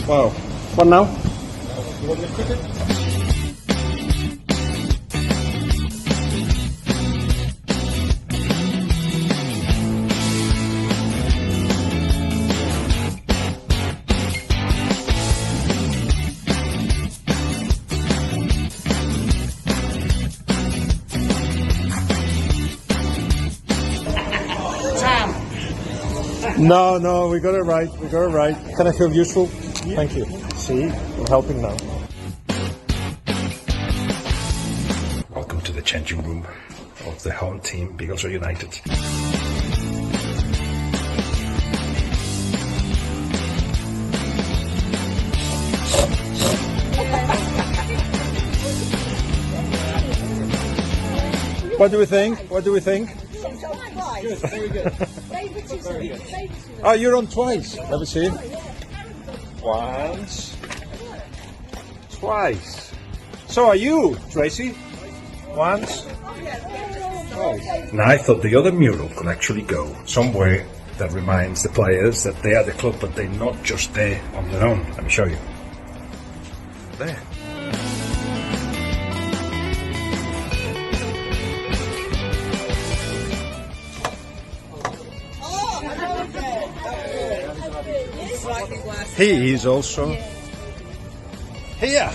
Wow. What now? You want the cricket? No, we got it right. We got it right. Can I feel useful? Yeah. Thank you. See, I'm helping now. Welcome to the changing room of the home team, Beagles are United. What do we think? What do we think? Good, very good. Very good. Oh, you're on twice. Let me see. Once. Twice. So are you, Tracy? Once. Twice. Now I thought the other mural could actually go somewhere that reminds the players that they are the club, but they're not just there on their own. Let me show you. There. He is also here.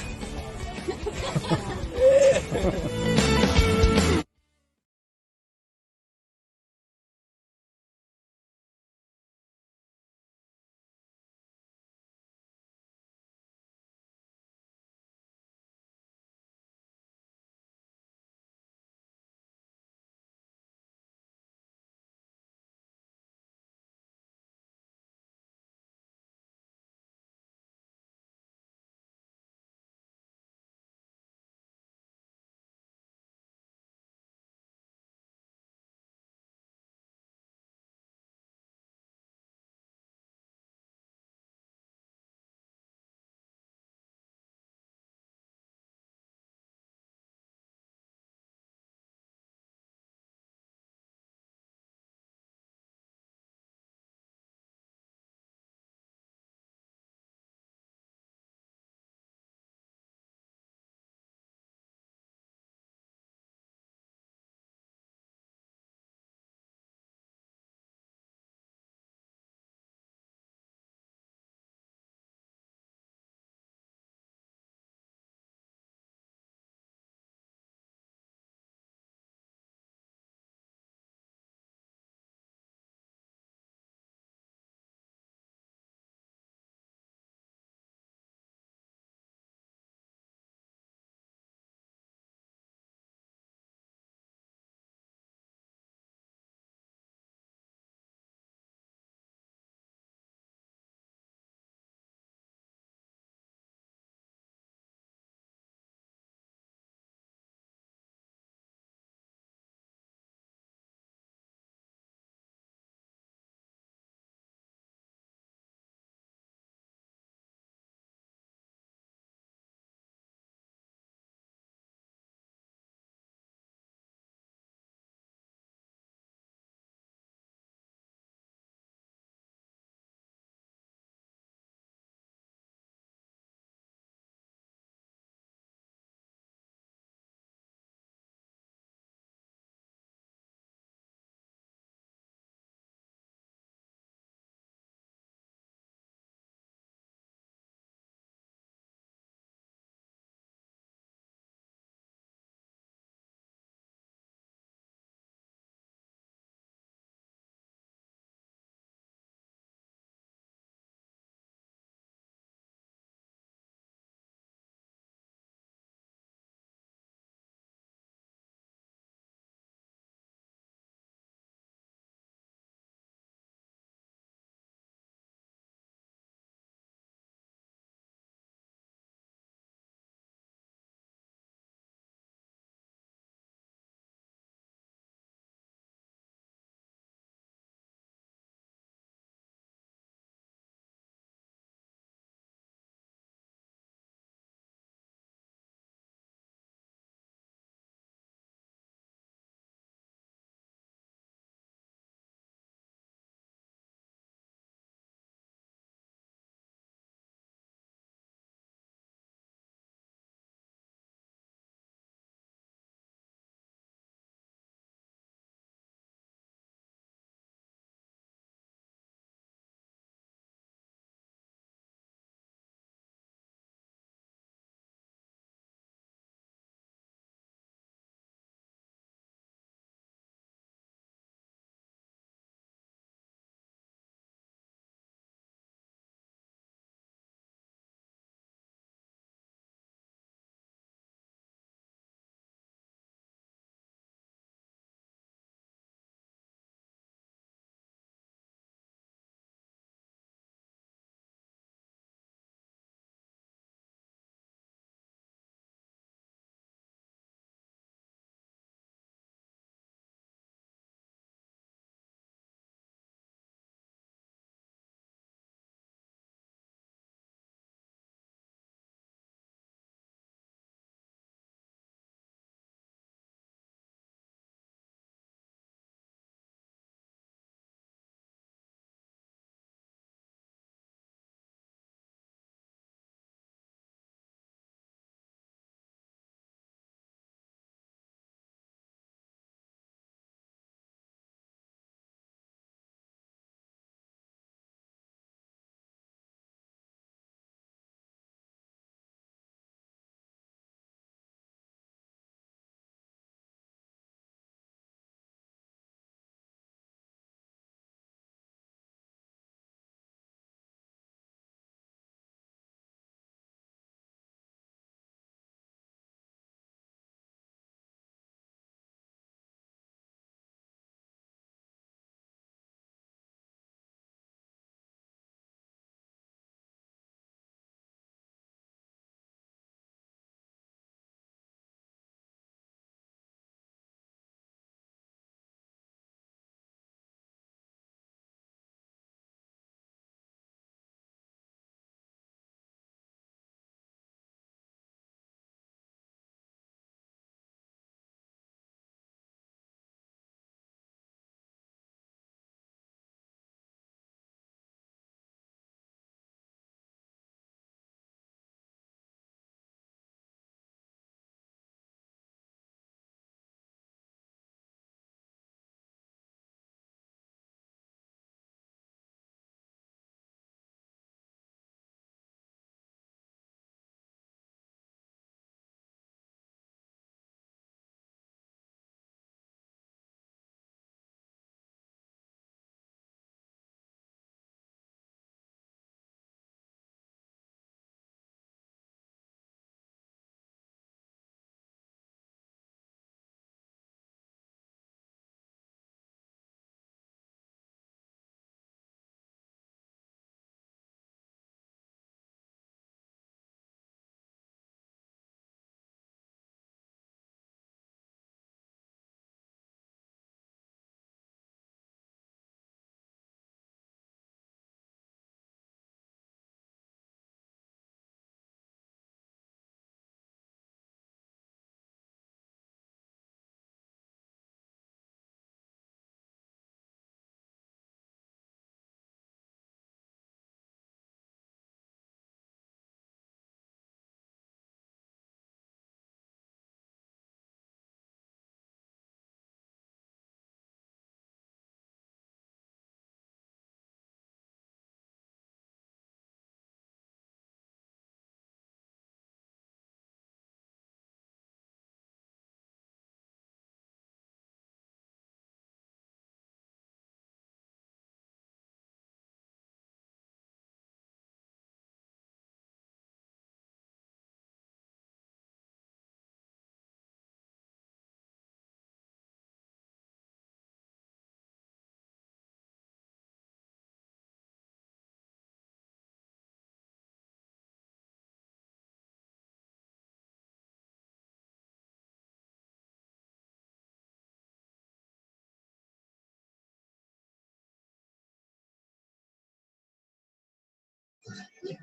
We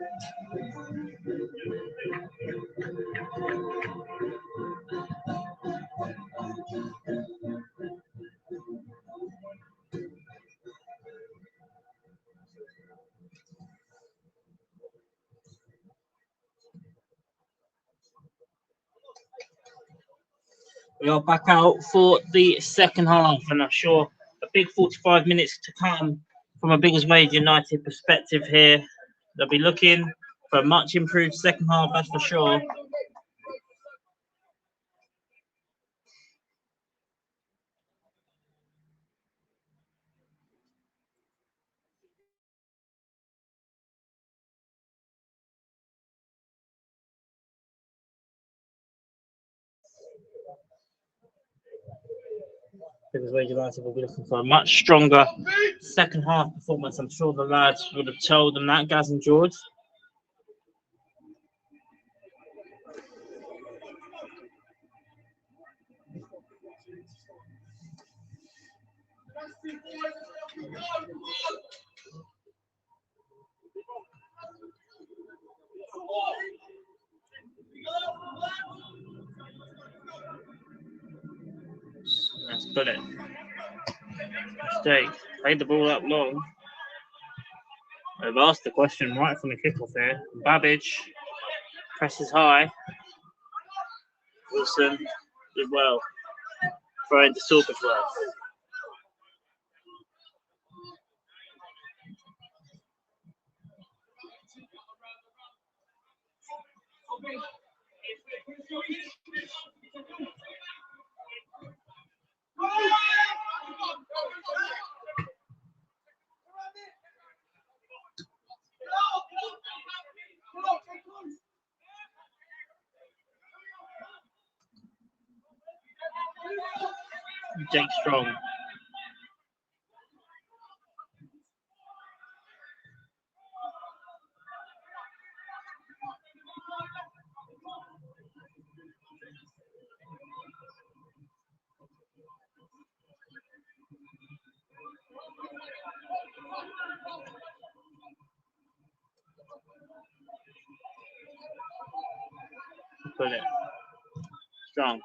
are back out for the second half, and I'm sure a big 45 minutes to come from a Biggers Wade United perspective here. They'll be looking for a much improved second half, that's for sure. Biggers Wade United will be looking for a much stronger second half performance. I'm sure the lads would have told them that, Gaz and George. Let's put it. Matchday played the ball up long. They've asked the question right from the kickoff here. Babbage presses high. Wilson did well. Throwing to Sawbridge. Jake Strong. Put it. Strong.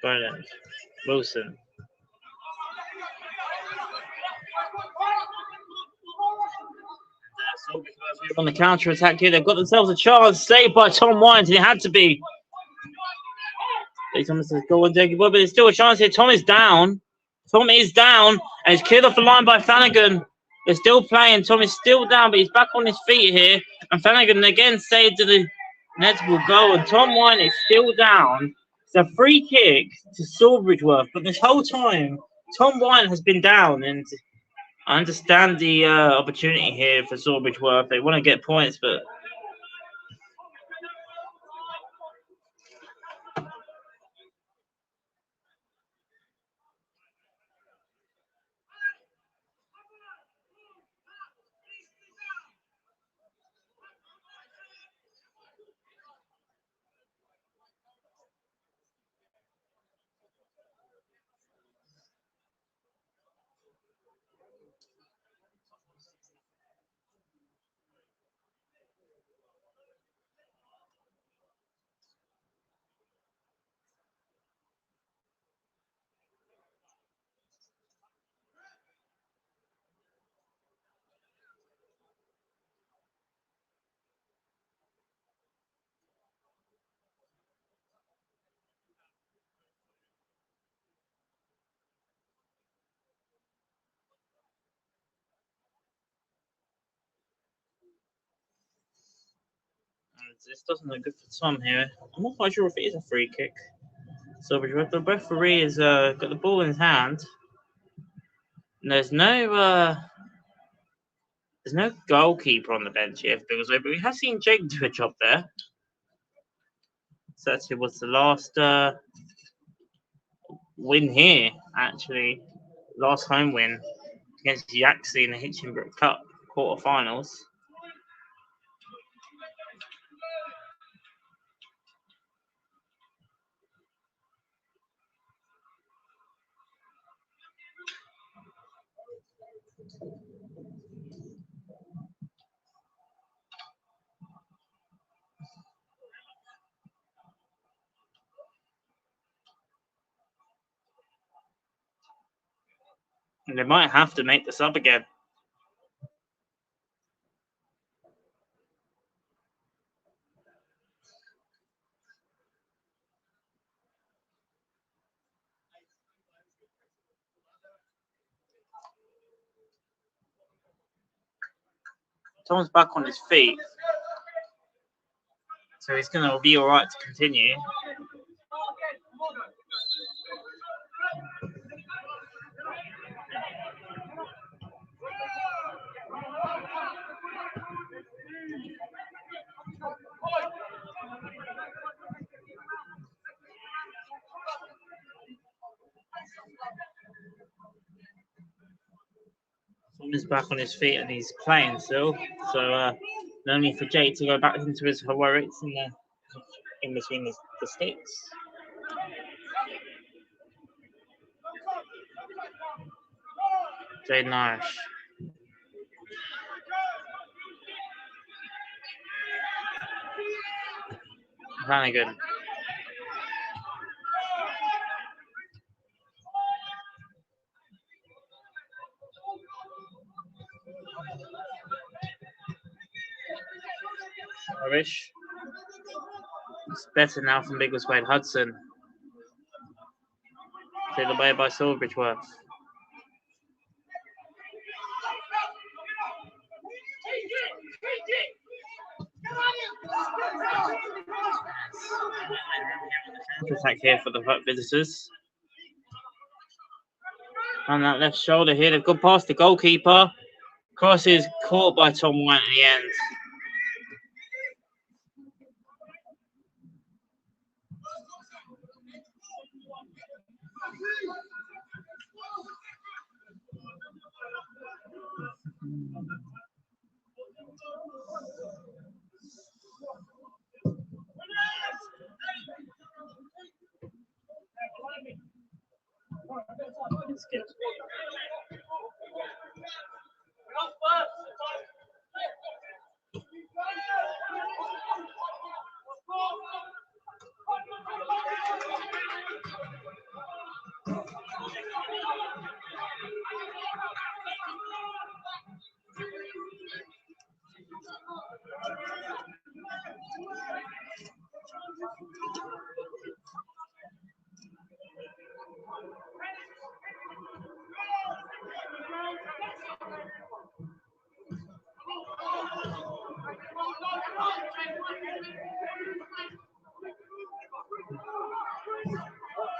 Verdant. Wilson. On the counter attack here, they've got themselves a chance. Saved by Tom Wines, and it had to be. Thomas has gone and taken, but there's still a chance here. Tom is down. Tom is down, and he's cleared off the line by Flanagan. They're still playing. Tom is still down, but he's back on his feet here. And Flanagan again saved to the inevitable goal, and Tom Wine is still down. It's a free kick to Sawbridgeworth, but this whole time, Tom Wine has been down, and I understand the opportunity here for Sawbridgeworth. They want to get points, but this doesn't look good for Tom here. I'm not quite sure if it is a free kick. So the referee has got the ball in his hand. And there's no goalkeeper on the bench here for Biggleswade, but we have seen Jake do a job there. So actually was the last win here, actually. Last home win against Yaxley in the Hitchinbrook Cup quarterfinals. And they might have to make the sub again. Tom's back on his feet. So he's going to be all right to continue. Tom is back on his feet and he's playing still. So no need for Jake to go back into his heroics in between the sticks. Jay Nash. Flanagan. Irish. It's better now from Biggleswade Hudson. Taken away by Sawbridge. Attack here for the visitors. On that left shoulder here, they've gone past the goalkeeper. Cross is caught by Tom White at the end. It's good.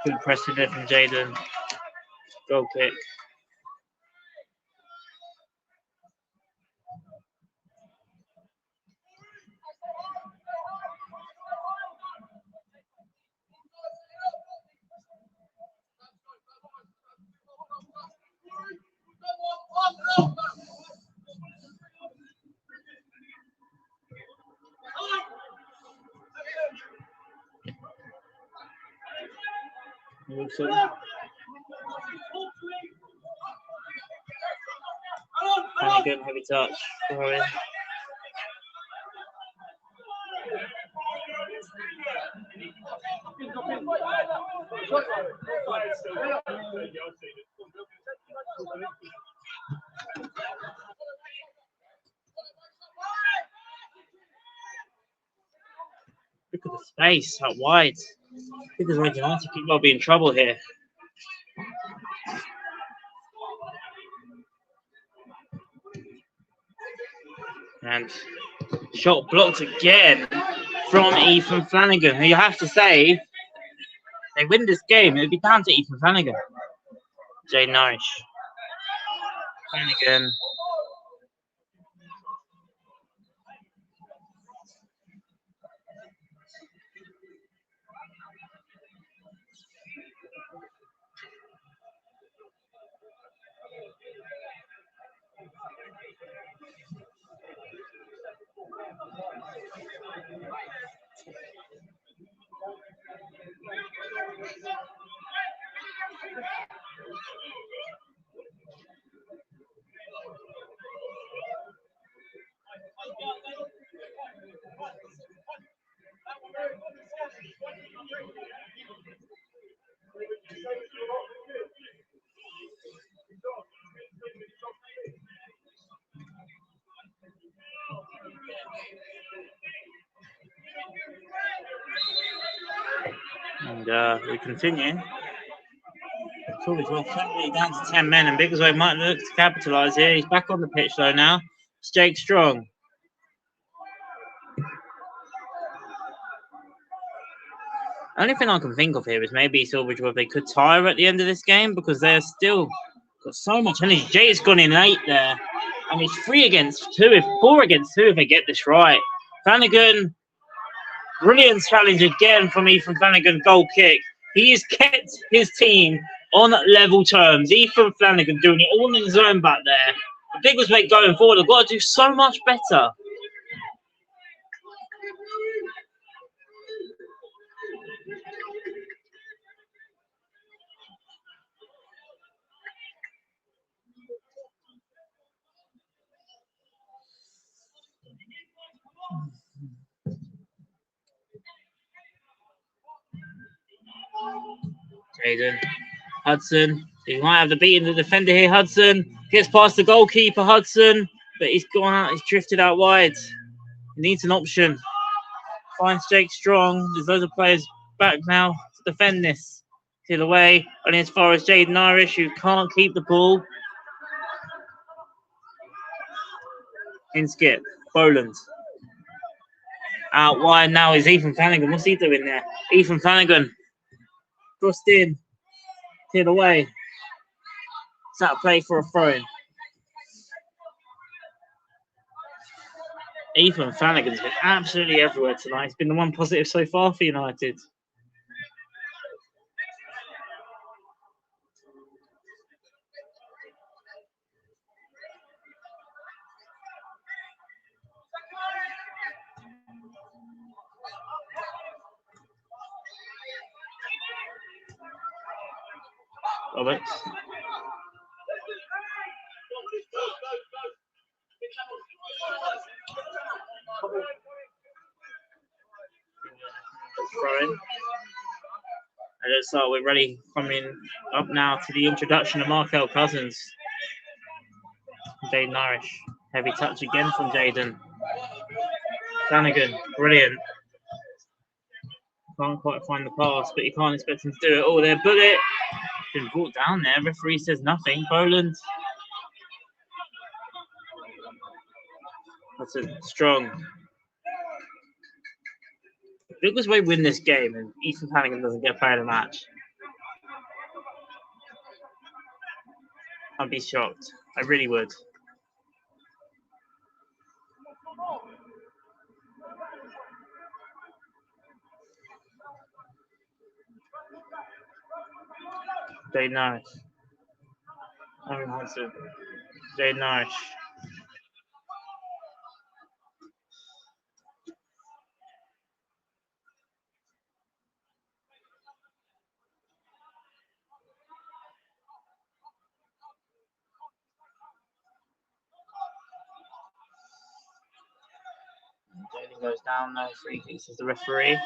Good pressing there from Jaden. Goal kick. Wilson. Good heavy touch. Throw in. Look at the space out wide. Because Red United could well be in trouble here. And shot blocked again from Ethan Flanagan, who you have to say, if they win this game, it would be down to Ethan Flanagan. Jay Nourish. Flanagan. And we continue. Sawbridge will currently down to 10 men, and Biggleswade might look to capitalise here. He's back on the pitch though now. It's Jake Strong. Only thing I can think of here is maybe Sawbridge, whether they could tire at the end of this game because they're still got so much energy. Jake's gone in late there, and it's 4 against 2 if they get this right. Flanagan, brilliant challenge again from Ethan Flanagan, goal kick. He has kept his team on level terms. Ethan Flanagan doing it all in his own back there. The Biggleswade going forward, they've got to do so much better. Jaden Hudson, he might have the beating the defender here. Hudson gets past the goalkeeper, Hudson, but he's gone out, he's drifted out wide. He needs an option. Finds Jake Strong. There's loads of players back now to defend this. Till away, only as far as Jaden Irish, who can't keep the ball. In skip, Boland. Out wide now is Ethan Flanagan. What's he doing there? Ethan Flanagan. Crossed in. Cleared away. It's out of play for a throw. Ethan Flanagan's been absolutely everywhere tonight. He's been the one positive so far for United. Roberts. Throwing. And it looks like we're ready coming up now to the introduction of Markel Cousins. Jaden Irish. Heavy touch again from Jaden. Flanagan, brilliant. Can't quite find the pass, but you can't expect him to do it. Oh, their bullet. Been brought down there. Referee says nothing. Boland. That's a strong. Biggleswade win this game and Ethan Flanagan doesn't get player of the match, I'd be shocked. I really would. Jaden Irish. Aaron Hudson. Jaden Irish. Jaden goes down, no free kicks as the referee.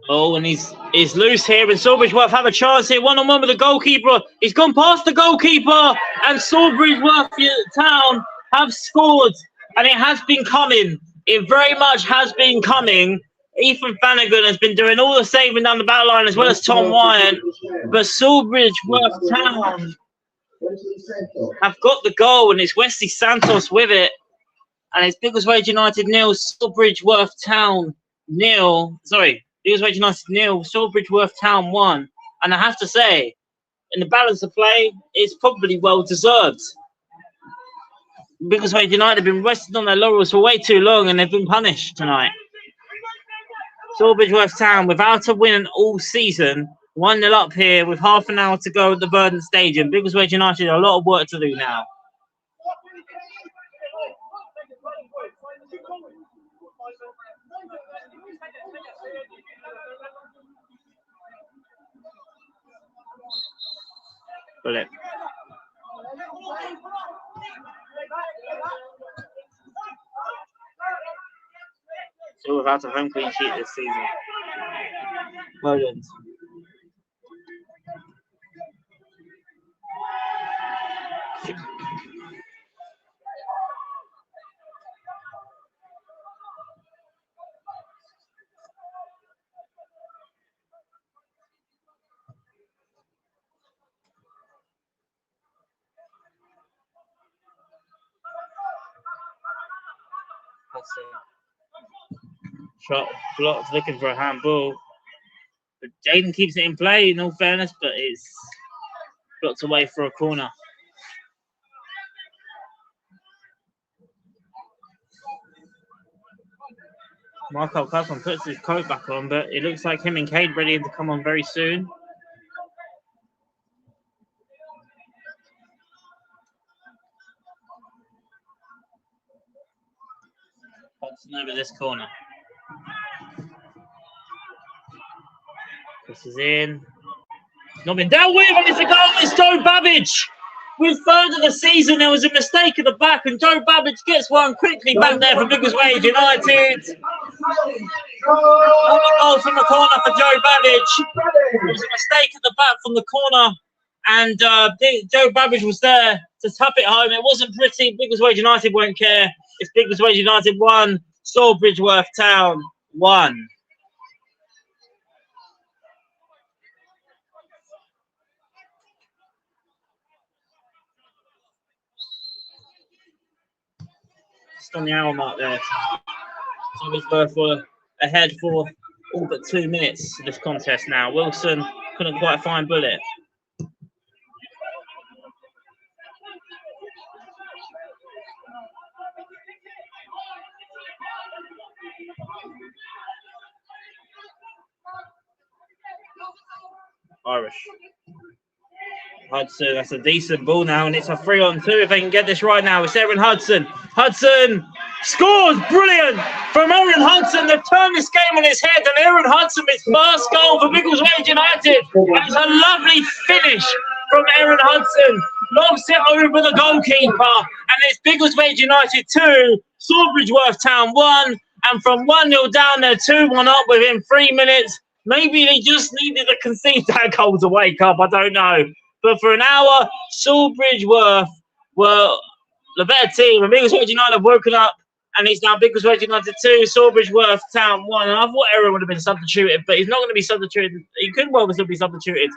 Oh, and he's loose here, and Sawbridge Worth have a chance here, one-on-one with the goalkeeper. He's gone past the goalkeeper, and Sawbridge Worth Town have scored, and it has been coming. It very much has been coming. Ethan Flanagan has been doing all the saving down the back line, as well as Tom Wyatt, but Sawbridge Worth Town have got the goal, and it's Wesley Santos with it, and it's Biggleswade United 0, Sawbridge Worth Town Biggleswade United 0, Sawbridge Town 1. And I have to say, in the balance of play, it's probably well deserved. Biggleswade United have been resting on their laurels for way too long and they've been punished tonight. Sawbridge Town, without a win all season, 1-0 up here with half an hour to go at the Verdant Stadium. Biggleswade United have a lot of work to do now. Bullet. Still without a home clean sheet this season. Brilliant. Shot blocked, looking for a handball. But Jaden keeps it in play, in all fairness, but it's blocked away for a corner. Marco Coughlin puts his coat back on, but it looks like him and Cade ready to come on very soon. Hudson over this corner. This is in. Not been dealt with, and it's a goal. It's Joe Babbage. With third of the season, there was a mistake at the back, and Joe Babbage gets one quickly back there for Biggleswade United. Another goal from the corner for Joe Babbage. There was a mistake at the back from the corner, and Joe Babbage was there to tap it home. It wasn't pretty. Biggleswade United won't care. It's Biggleswade United 1, Sawbridge Town 1. On the hour mark there. Sawbridge were ahead for all but 2 minutes of this contest now. Wilson couldn't quite find Bullet. Irish. Hudson, that's a decent ball now, and it's a 3-on-2 if they can get this right now. It's Aaron Hudson. Hudson scores, brilliant from Aaron Hudson. They've turned this game on its head, and Aaron Hudson, his first goal for Biggleswade United. It's a lovely finish from Aaron Hudson. Lobs it over the goalkeeper, and it's Biggleswade United 2, Sawbridge Town 1, and from 1-0 down there, 2-1 up within 3 minutes. Maybe they just needed to concede that goal to wake up, I don't know. But for an hour, Sawbridge were the better team. And Biggleswade United have woken up, and it's now Biggleswade United 2, Sawbridge Town 1. And I thought Aaron would have been substituted, but he's not going to be substituted. He could well still be substituted.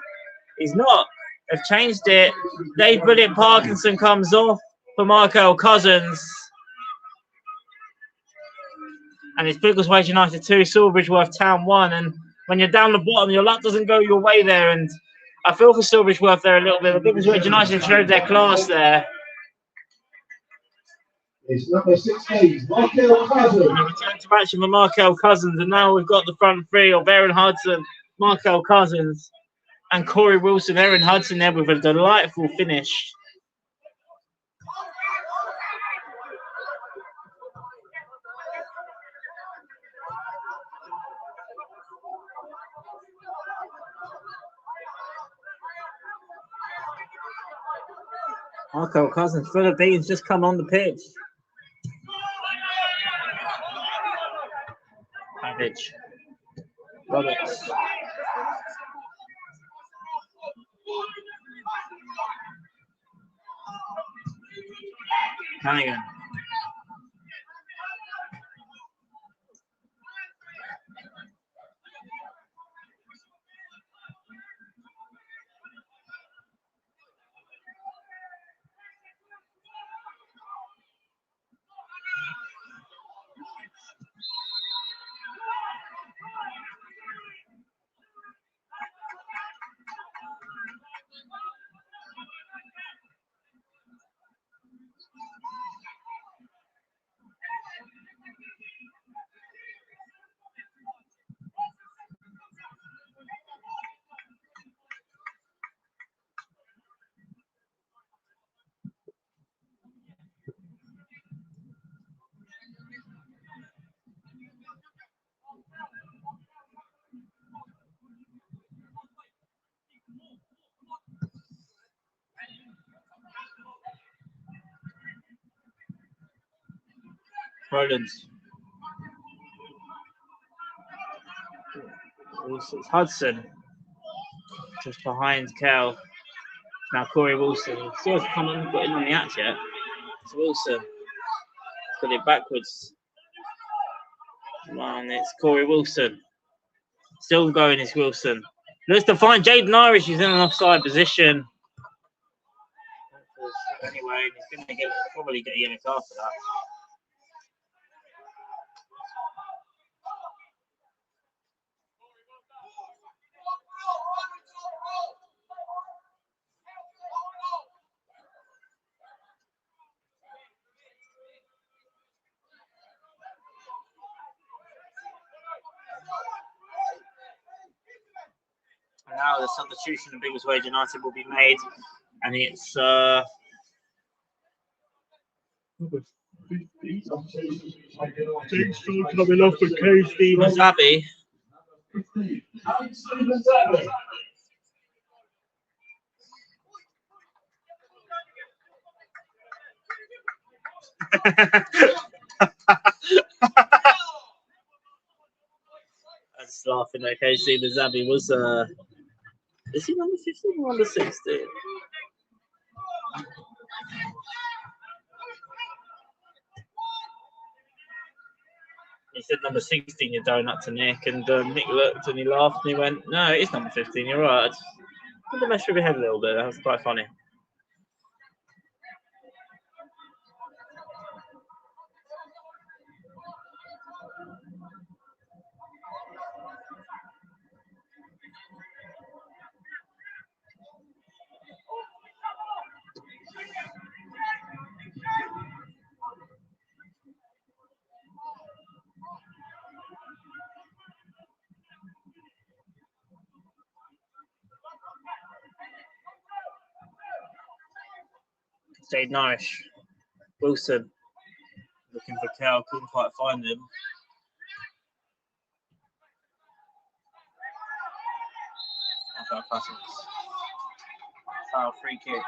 He's not. They've changed it. Dave Brilliant Parkinson comes off for Markel Cousins. And it's Biggleswade United 2, Sawbridge Town 1. And when you're down the bottom, your luck doesn't go your way there. And I feel for Sawbridge there a little bit. But Biggleswade United showed their class there. It's number 16, Markel Cousins. And a return to action for Markel Cousins. And now we've got the front three of Aaron Hudson, Markel Cousins, and Corey Wilson. Aaron Hudson there with a delightful finish. Markel Cousins, Philippines, just come on the pitch. Savage. Roberts. Hannigan. Roland. It's Hudson. Just behind Kel. Now Corey Wilson. Still hasn't come on, got in on the act yet. It's Wilson. Got it backwards. Come on, it's Corey Wilson. Still going is Wilson. Looks to find Jaden Irish. He's in an offside position. Anyway, he's going to probably get a yellow card for that. And now the substitution of Biggleswade United will be made, and it's coming off with Kay Stevens Abbey. I was laughing at Kay Stevens Abbey was is he number 15 or number 16? He said number 16, you're donut to Nick, and Nick looked and he laughed and he went, no, it's number 15, you're right. I had to mess with your head a little bit, that was quite funny. Jaden Irish. Wilson. Looking for Cal, couldn't quite find him. Foul free kick.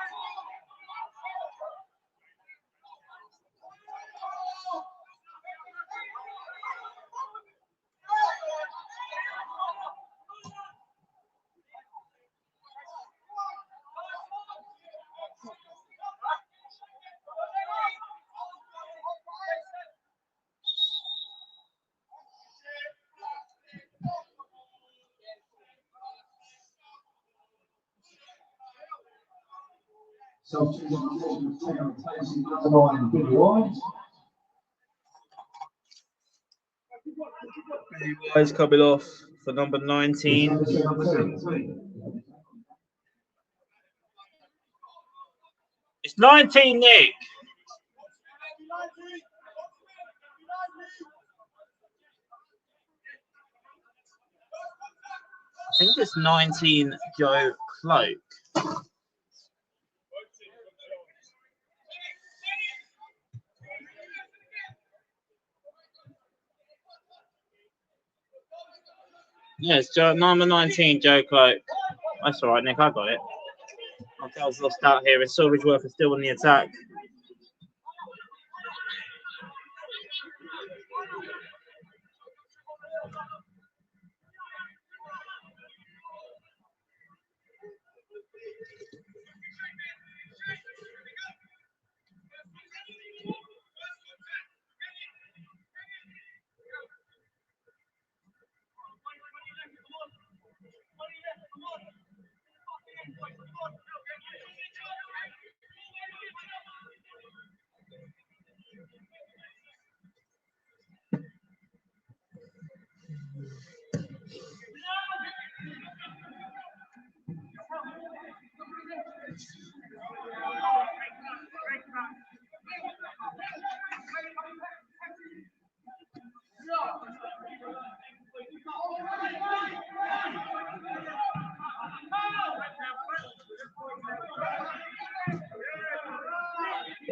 Guys coming off for number 19. It's 19, Nick. I think it's 19, Joe Cloak. Yes, number 19, Joe Cloak. That's all right, Nick. I got it. Markel's lost out here. It's Sawbridge Worth is still in the attack.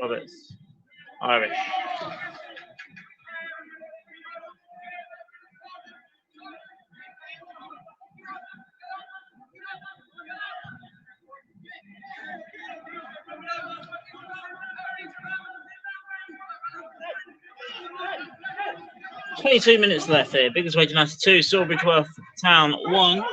Roberts, Irish. 22 minutes left here. Biggleswade United 2, Sawbridge Town 1.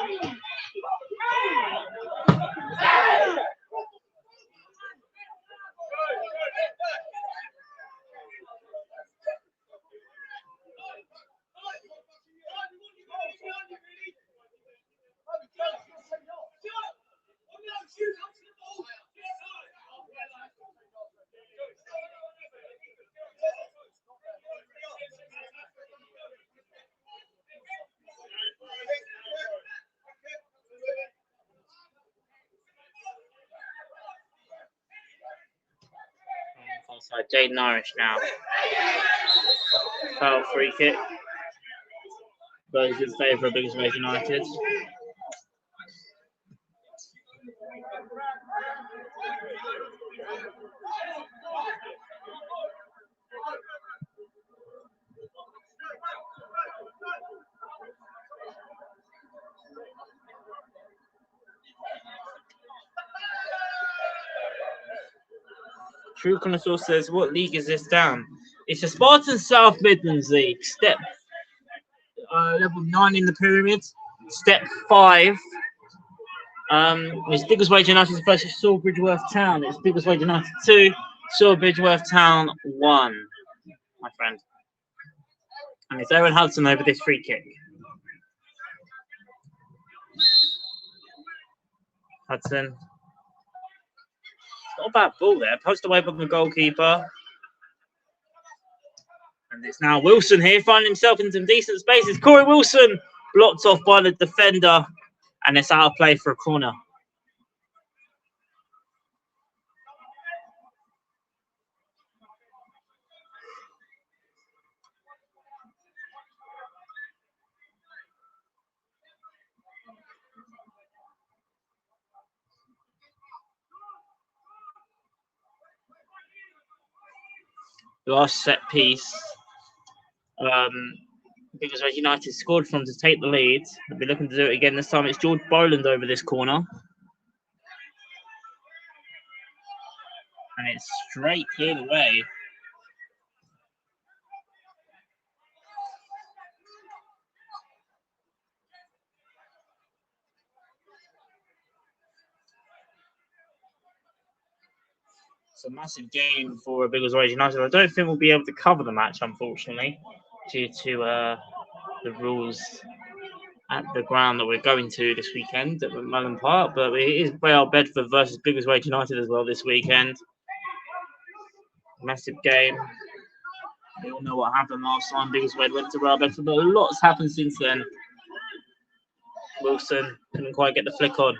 Offside, Jaden Irish now. Foul free kick. Goes in favour of Biggleswade United. True Connoisseur says, what league is this down? It's the Spartan South Midlands League. Step level 9 in the pyramid. Step 5. It's Biggleswade United versus Sawbridge Town. It's Biggleswade United 2, Sawbridge Town 1, my friend. And it's Owen Hudson over this free kick. Hudson. Not a bad ball there. Post away from the goalkeeper. And it's now Wilson here, finding himself in some decent spaces. Corey Wilson blocked off by the defender. And it's out of play for a corner. Last set piece. Biggleswade United scored from to take the lead. They'll be looking to do it again this time. It's George Boland over this corner. And it's straight cleared away. It's a massive game for Biggleswade United. I don't think we'll be able to cover the match, unfortunately, due to the rules at the ground that we're going to this weekend at Mullen Park. But it is Vale Bedford versus Biggleswade United as well this weekend. Massive game. We all know what happened last time. Biggleswade went to Vale Bedford, but a lot's happened since then. Wilson couldn't quite get the flick on.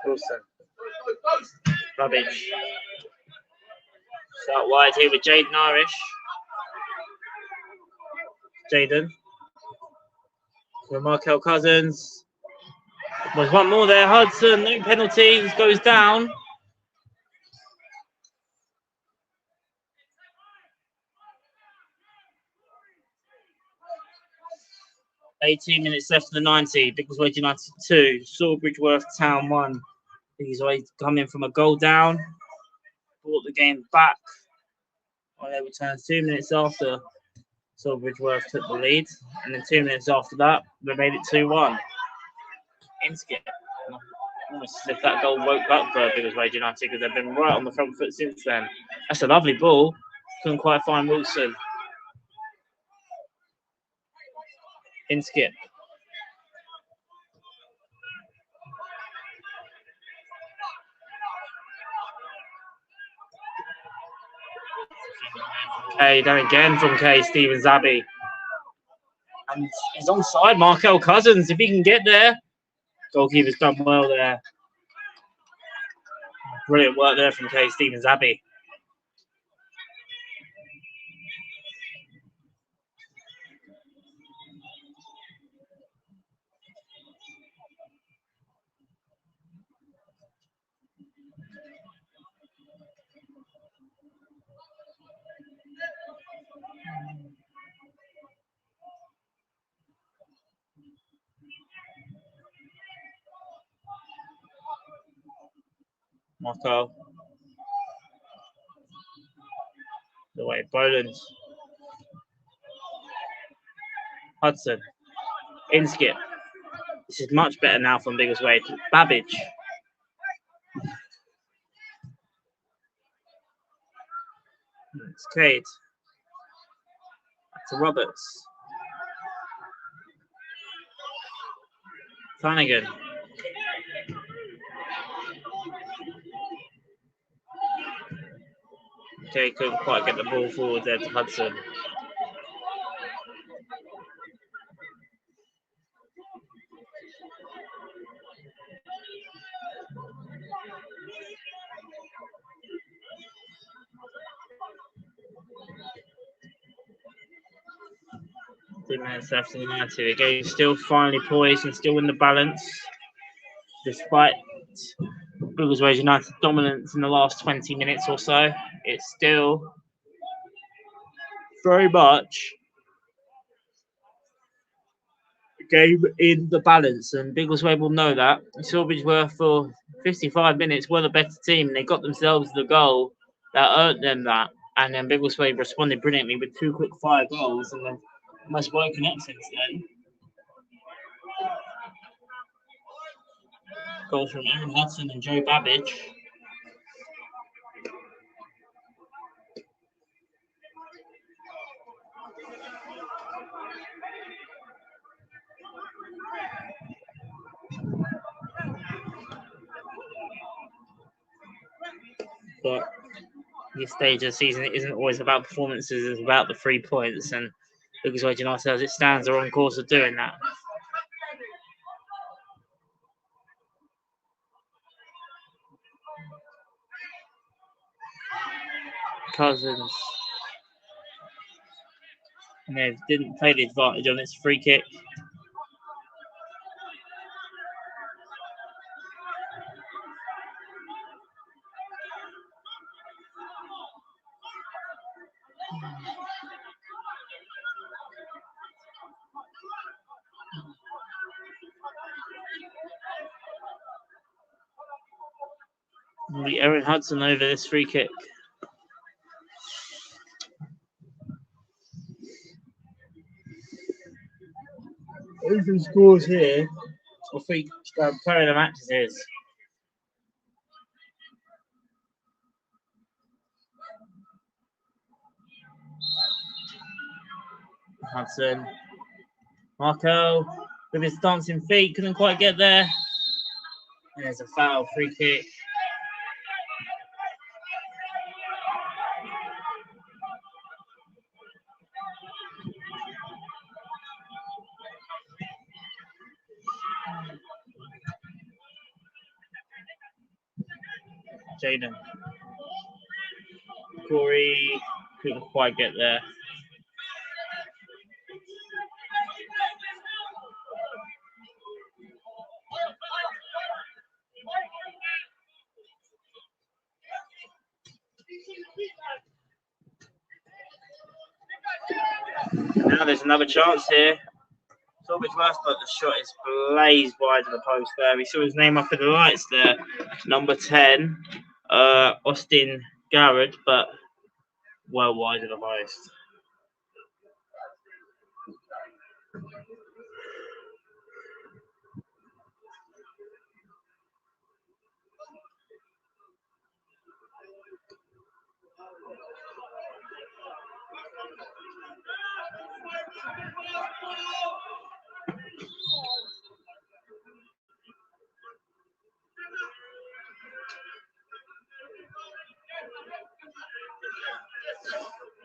Wilson. Rubbish. Out wide here with Jaden Irish. Jaden. Markel Cousins. There's one more there. Hudson, no penalty. He goes down. $18 minutes left of the 90. Biggleswade United 2, Sawbridge Town 1. Biggleswade come in from a goal down, brought the game back. Well, they returned 2 minutes after Sawbridge took the lead, and then 2 minutes after that, they made it 2-1. Inskip. Almost as if that goal woke up for Biggleswade United because they've been right on the front foot since then. That's a lovely ball. Couldn't quite find Wilson. Inskip. Okay, done again from Kay Stevens Abbey. And he's onside, Markel Cousins, if he can get there. Goalkeeper's done well there. Brilliant work there from Kay Stevens Abbey. Marco. The way Boland. Hudson. Inskip. This is much better now from Biggleswade. Babbage. It's Cade. Back to Roberts. Flanagan. Okay, couldn't quite get the ball forward there to Hudson. After the the game still finally poised and still in the balance, despite Biggleswade United's dominance in the last 20 minutes or so. It's still very much a game in the balance, and Biggleswade will know that. Sawbridge were for 55 minutes were the better team. They got themselves the goal that earned them that, and then Biggleswade responded brilliantly with 2 quick fire goals, and then almost woken up since then. Goals from Aaron Hudson and Joe Babbage. But this stage of the season, it isn't always about performances, it's about the 3 points, and Biggleswade United, as it stands, are on course of doing that. Cousins. And they didn't play the advantage on this free kick. Aaron Hudson over this free kick. Who scores here? Or free player of the match is. Hudson. Marco with his dancing feet, couldn't quite get there. And there's a foul, free kick. Jaden. Corey couldn't quite get there. Now there's another chance here. Sawbridge last, but the shot is blazed wide of the post there. We saw his name up in the lights there. Number 10, Austin Garrett, but well wide of the post.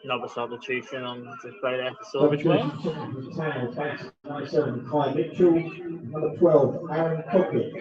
Another substitution on display there for Sawbridge. Number 7, Kai Mitchell. Number 12, Aaron Cockett.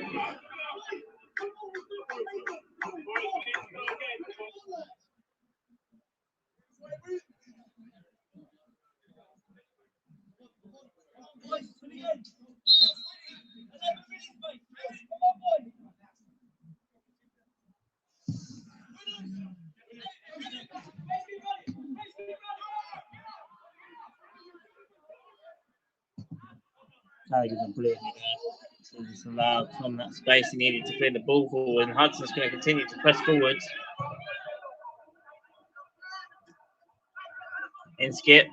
So just allow Tom that space he needed to clear the ball forward, and Hudson's going to continue to press forward. In skip.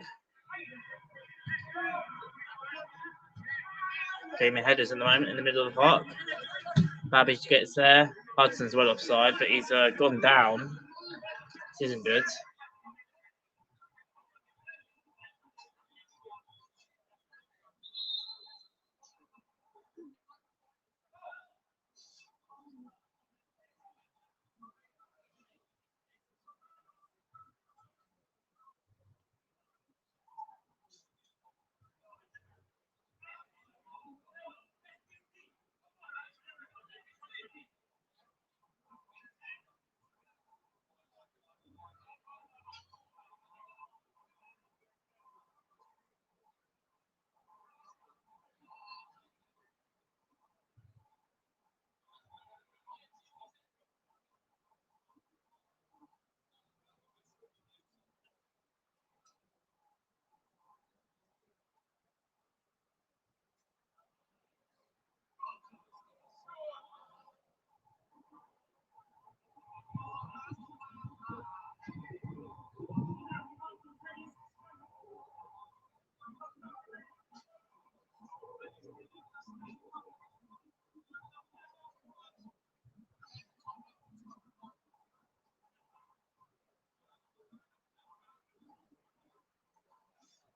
Gaming headers at the moment in the middle of the park. Babbage gets there. Hudson's well offside, but he's gone down. This isn't good.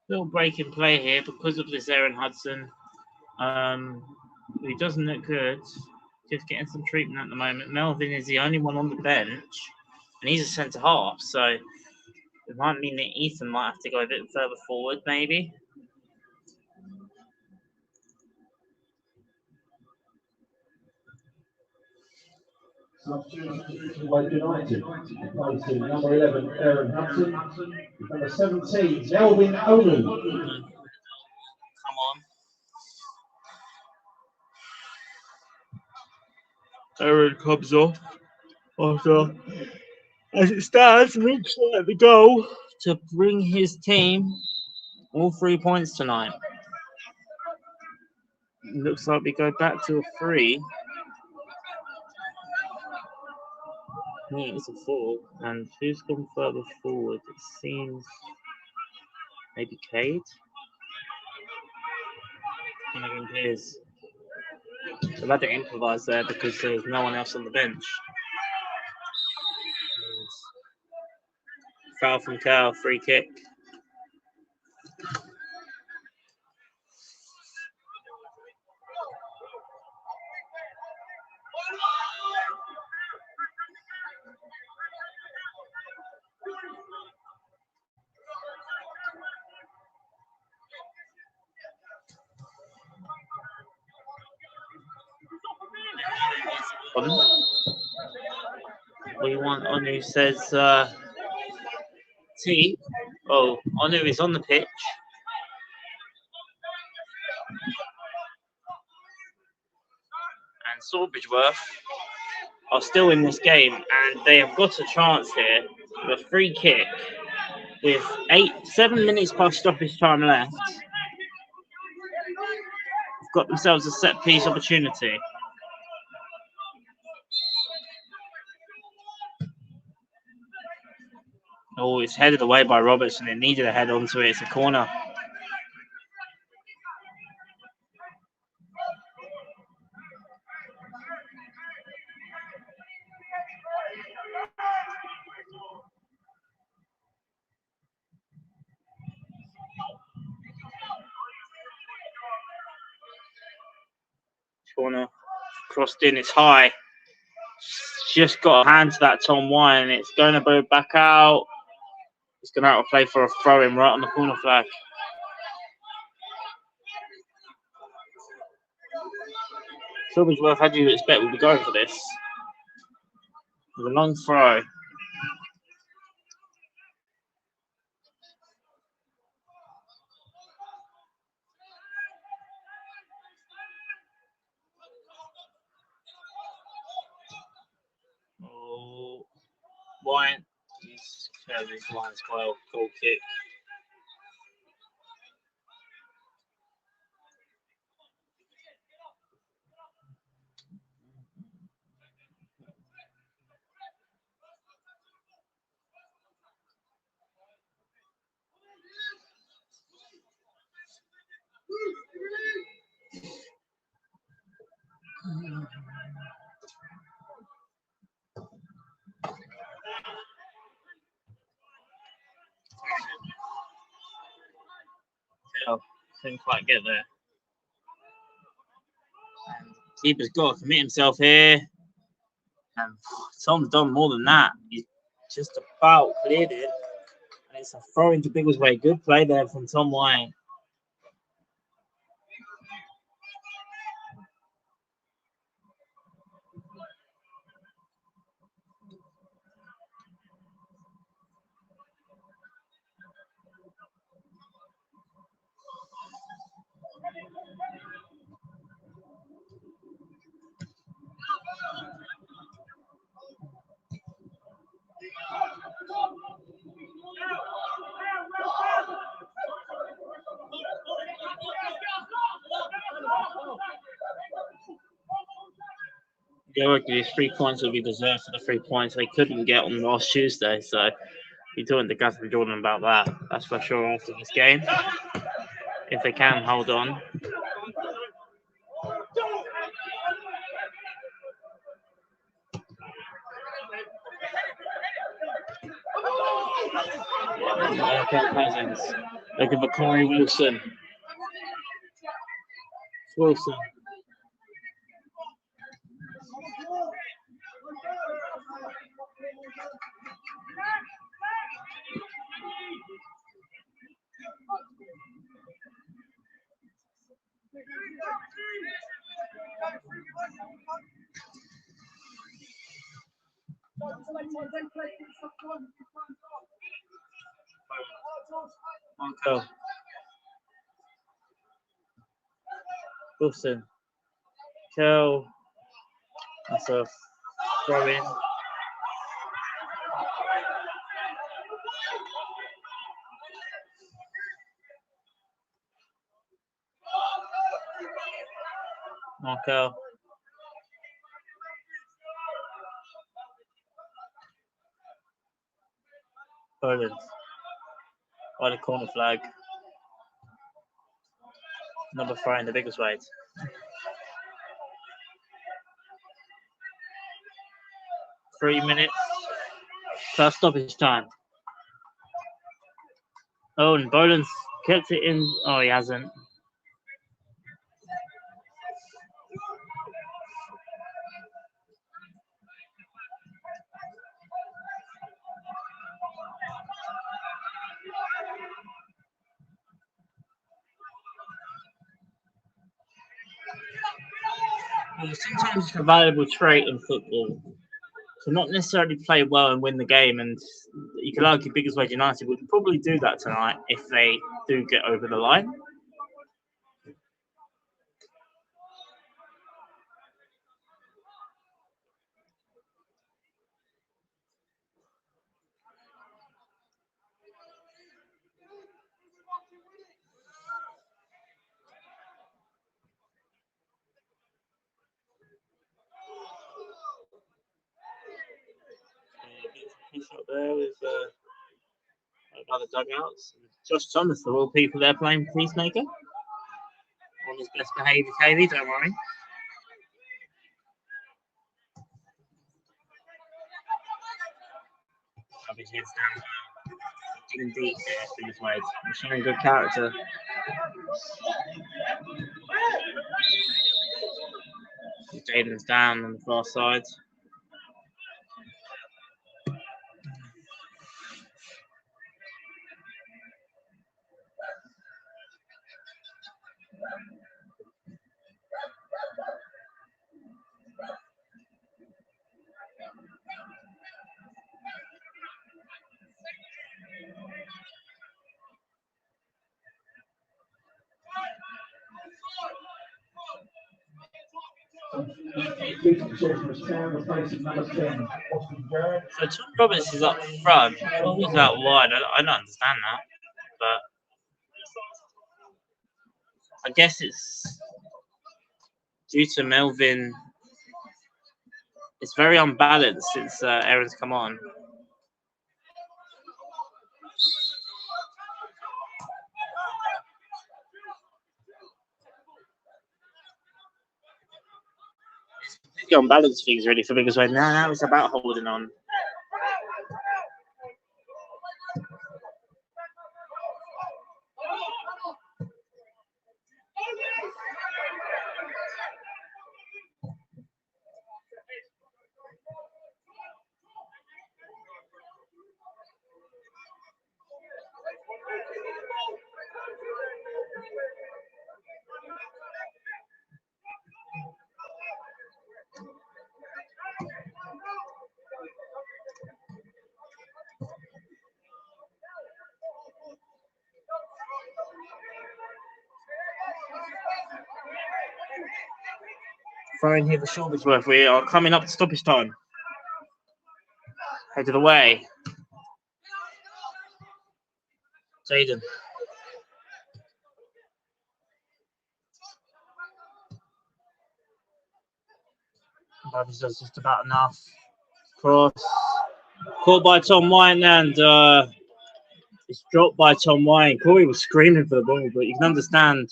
Little break in play here because of this Aaron Hudson. He doesn't look good. Just getting some treatment at the moment. Melvin is the only one on the bench, and he's a centre half, so it might mean that Ethan might have to go a bit further forward, maybe. Substitution by United. Replacing number 11, Aaron Hudson. Number 17, Melvin Onu. Come on. Aaron comes off after, as it stands, looks like the goal to bring his team all 3 points tonight. Looks like we go back to a 3. I think it's a 4. And who's gone further forward? It seems maybe Cade. I think it is. I've had to improvise there because there's no one else on the bench. Foul from Cal, free kick. We want Onu says T. Oh, Onu is on the pitch. And Sawbridgeworth are still in this game, and they have got a chance here with a free kick with 7 minutes past stoppage time left. They've got themselves a set piece opportunity. Oh, it's headed away by Robertson. It needed a head onto it. It's a corner. Corner. Crossed in. It's high. Just got a hand to that Tom Wine. It's going to go back out. He's going out to play for a throw-in right on the corner flag. Sawbridge, how do you expect we'll be going for this? With a long throw. Oh, White. He's curving his line as well. Goal kick. Oh, couldn't quite get there. And keeper's got to commit himself here. And Tom's done more than that. He's just about cleared it. And it's a throw into Biggleswade. Good play there from Tom White. Yeah, look, these 3 points will be deserved for the 3 points they couldn't get on last Tuesday. So you're talking to Gus and Jordan about that. That's for sure after this game. If they can hold on. Cousins looking for Corey Wilson. Wilson. Marco. Wilson. Kel. That's a throw in. Marco. Poland. By the corner flag. Another throw in the Biggleswade. Three minutes. First stoppage time. Oh, and Boland's kept it in. Oh, he hasn't. Sometimes it's a valuable trait in football to not necessarily play well and win the game. And you could argue Biggleswade United would probably do that tonight if they do get over the line. Up there with other dugouts. Josh Thomas, of all people, there playing Peacemaker on his best behaviour, KB. Don't worry. Up his head's down. Digging deep there, Biggleswade. He's showing good character. Jaden's down on the far side. Town replacing number 10, Austin Jarrett. So Tom Roberts is up front. What was out wide? I don't understand that. But I guess it's due to Melvin. It's very unbalanced since Aaron's come on. It's completely unbalanced things really for Biggers Way. Now it's about holding on. Throwing here for Sawbridge. We are coming up to stoppage time. Head of the way. Jaden. Babs does just about enough. Cross. Caught by Tom Wine and it's dropped by Tom Wine. Corey was screaming for the ball, but you can understand.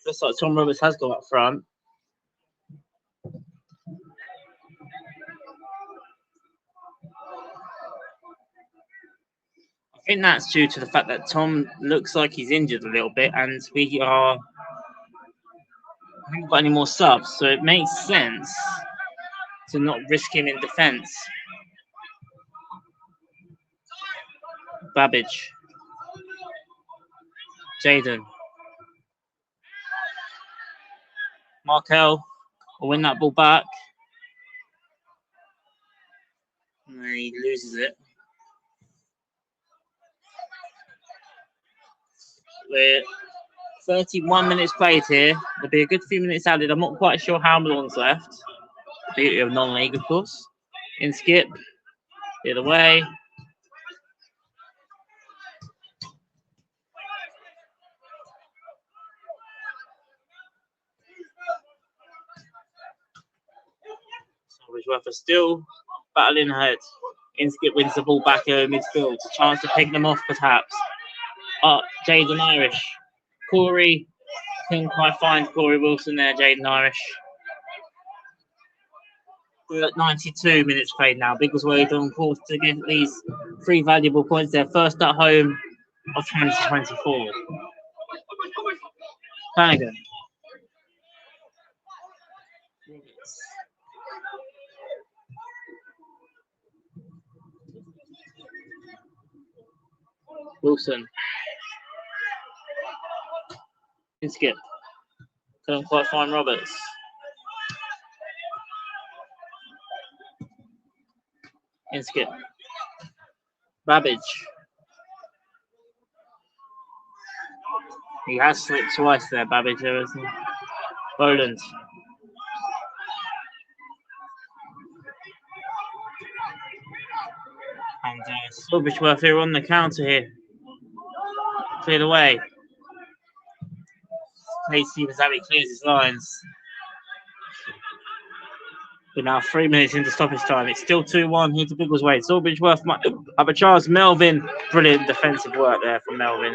Looks like Tom Roberts has gone up front. I think that's due to the fact that Tom looks like he's injured a little bit, and we haven't got any more subs, so it makes sense to not risk him in defence. Babbage. Jaden. Markel will win that ball back. And he loses it. We're 31 minutes played here. There'll be a good few minutes added. I'm not quite sure how long's left. Beauty of non-league, of course. In skip. The other way. Sawbridge are still battling ahead. Inskip wins the ball back over midfield. A chance to pick them off, perhaps. Jaden Irish. Corey. Couldn't quite find Corey Wilson there, Jaden Irish. We're at 92 minutes played now. Biggleswade on course to get these 3 valuable points. Their first at home of 2024. Flanagan. Wilson. Skip. Couldn't quite find Roberts. Skip. Babbage. He has slipped twice there, Babbage. Boland. And Sawbridge here on the counter here. Cleared away. Casey Mazawi clears his lines. We're now 3 minutes into stoppage time. It's still 2-1 here to Biggleswade. Sawbridge might have a chance. Melvin, brilliant defensive work there from Melvin.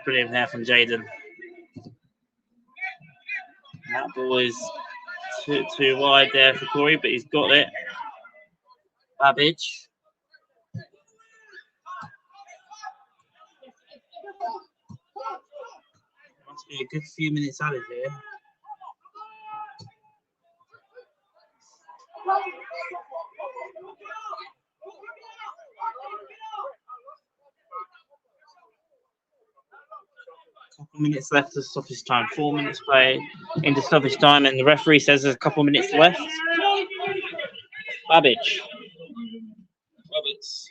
Brilliant there from Jaden. That ball is too wide there for Corey, but he's got it. Babbage. Must be a good few minutes added here. Minutes left of stoppage time. 4 minutes play into stoppage time, and the referee says there's a couple minutes left. Babbage. Roberts.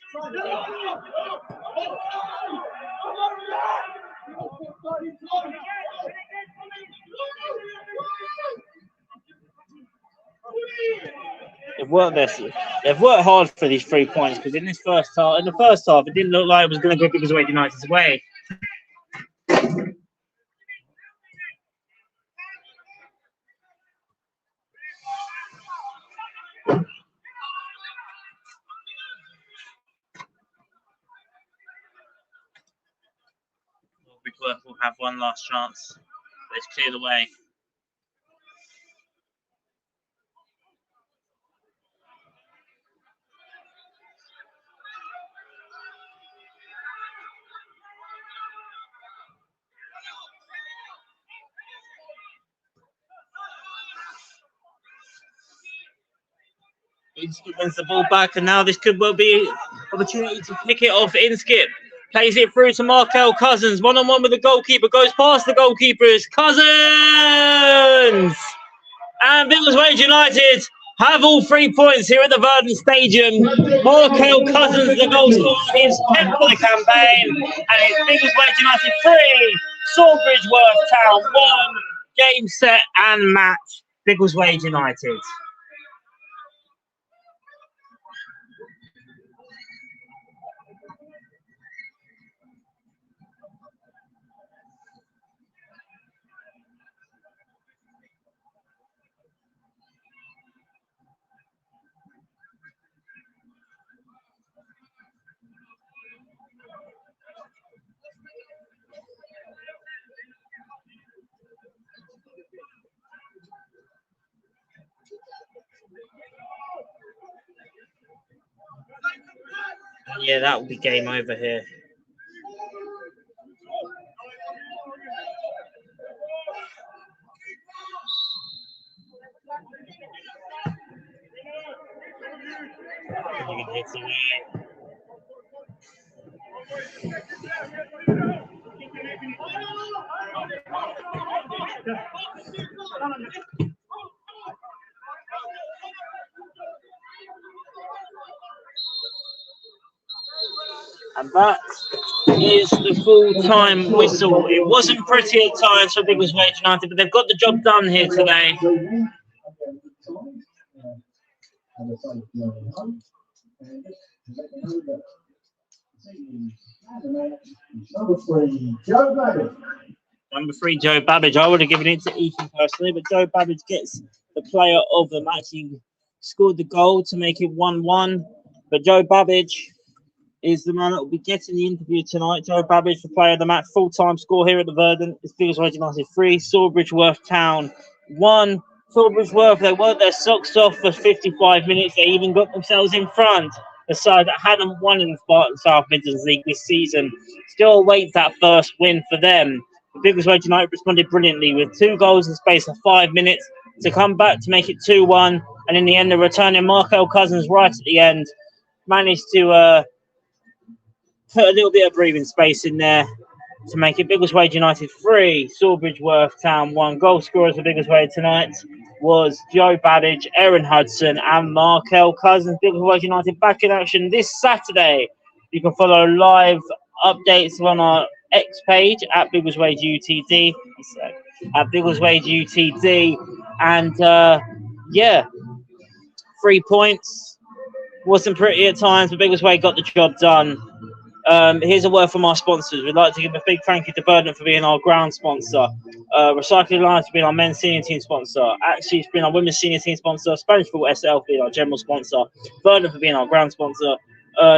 They've worked hard for these 3 points, because in the first half, it didn't look like it was going to go Biggles Wade United's way. Bridgeworth will have one last chance. Let's clear the way. Inskip wins the ball back, and now this could well be an opportunity to pick it off. Inskip plays it through to Markel Cousins. One-on-one with the goalkeeper. Goes past the goalkeepers. Cousins! And Biggles Wade United have all 3 points here at the Verdant Stadium. Markel Cousins, the goal scorer, is 10th for the campaign. And it's Biggles Wade United 3, Sawbridge Town 1. Game, set, and match. Biggles Wade United. Yeah, that will be game over here. You can hit away. And that is the full-time whistle. It wasn't pretty at times for Biggles Wade United, but they've got the job done here today. Number 3, Joe Babbage. I would have given it to Ethan personally, but Joe Babbage gets the player of the match. He scored the goal to make it 1-1, but Joe Babbage is the man that will be getting the interview tonight. Joe Babbage, the player of the match. Full-time score here at the Verdant. It's Biggles Wade United 3, Sawbridge Town 1. Sawbridge, they worked their socks off for 55 minutes. They even got themselves in front. The side that hadn't won in the Spartan South Midlands League this season still awaits that first win for them. The Biggles Wade United responded brilliantly with 2 goals in the space of 5 minutes to come back to make it 2-1. And in the end, the returning Markel Cousins right at the end managed to put a little bit of breathing space in there to make it Biggles Wade United 3, Sawbridge Town 1. Goal scorers for Biggles Wade tonight was Joe Babbage, Aaron Hudson, and Markel Cousins. Biggles Wade United back in action this Saturday. You can follow live updates on our X page at Biggles Wade UTD. At Biggles Wade UTD. And yeah, 3 points. Wasn't pretty at times, but Biggles Wade got the job done. Here's a word from our sponsors. We'd like to give a big thank you to Verdant for being our ground sponsor. Recycling Alliance for being our men's senior team sponsor. Actually, it's been our women's senior team sponsor. Spanish Football SL for being our general sponsor. Verdant for being our ground sponsor.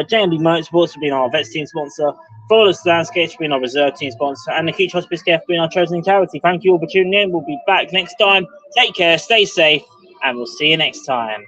J&B Motorsports for being our vets team sponsor. Flawless Landscapes for being our reserve team sponsor. And the Keach Hospice Care for being our chosen charity. Thank you all for tuning in. We'll be back next time. Take care, stay safe, and we'll see you next time.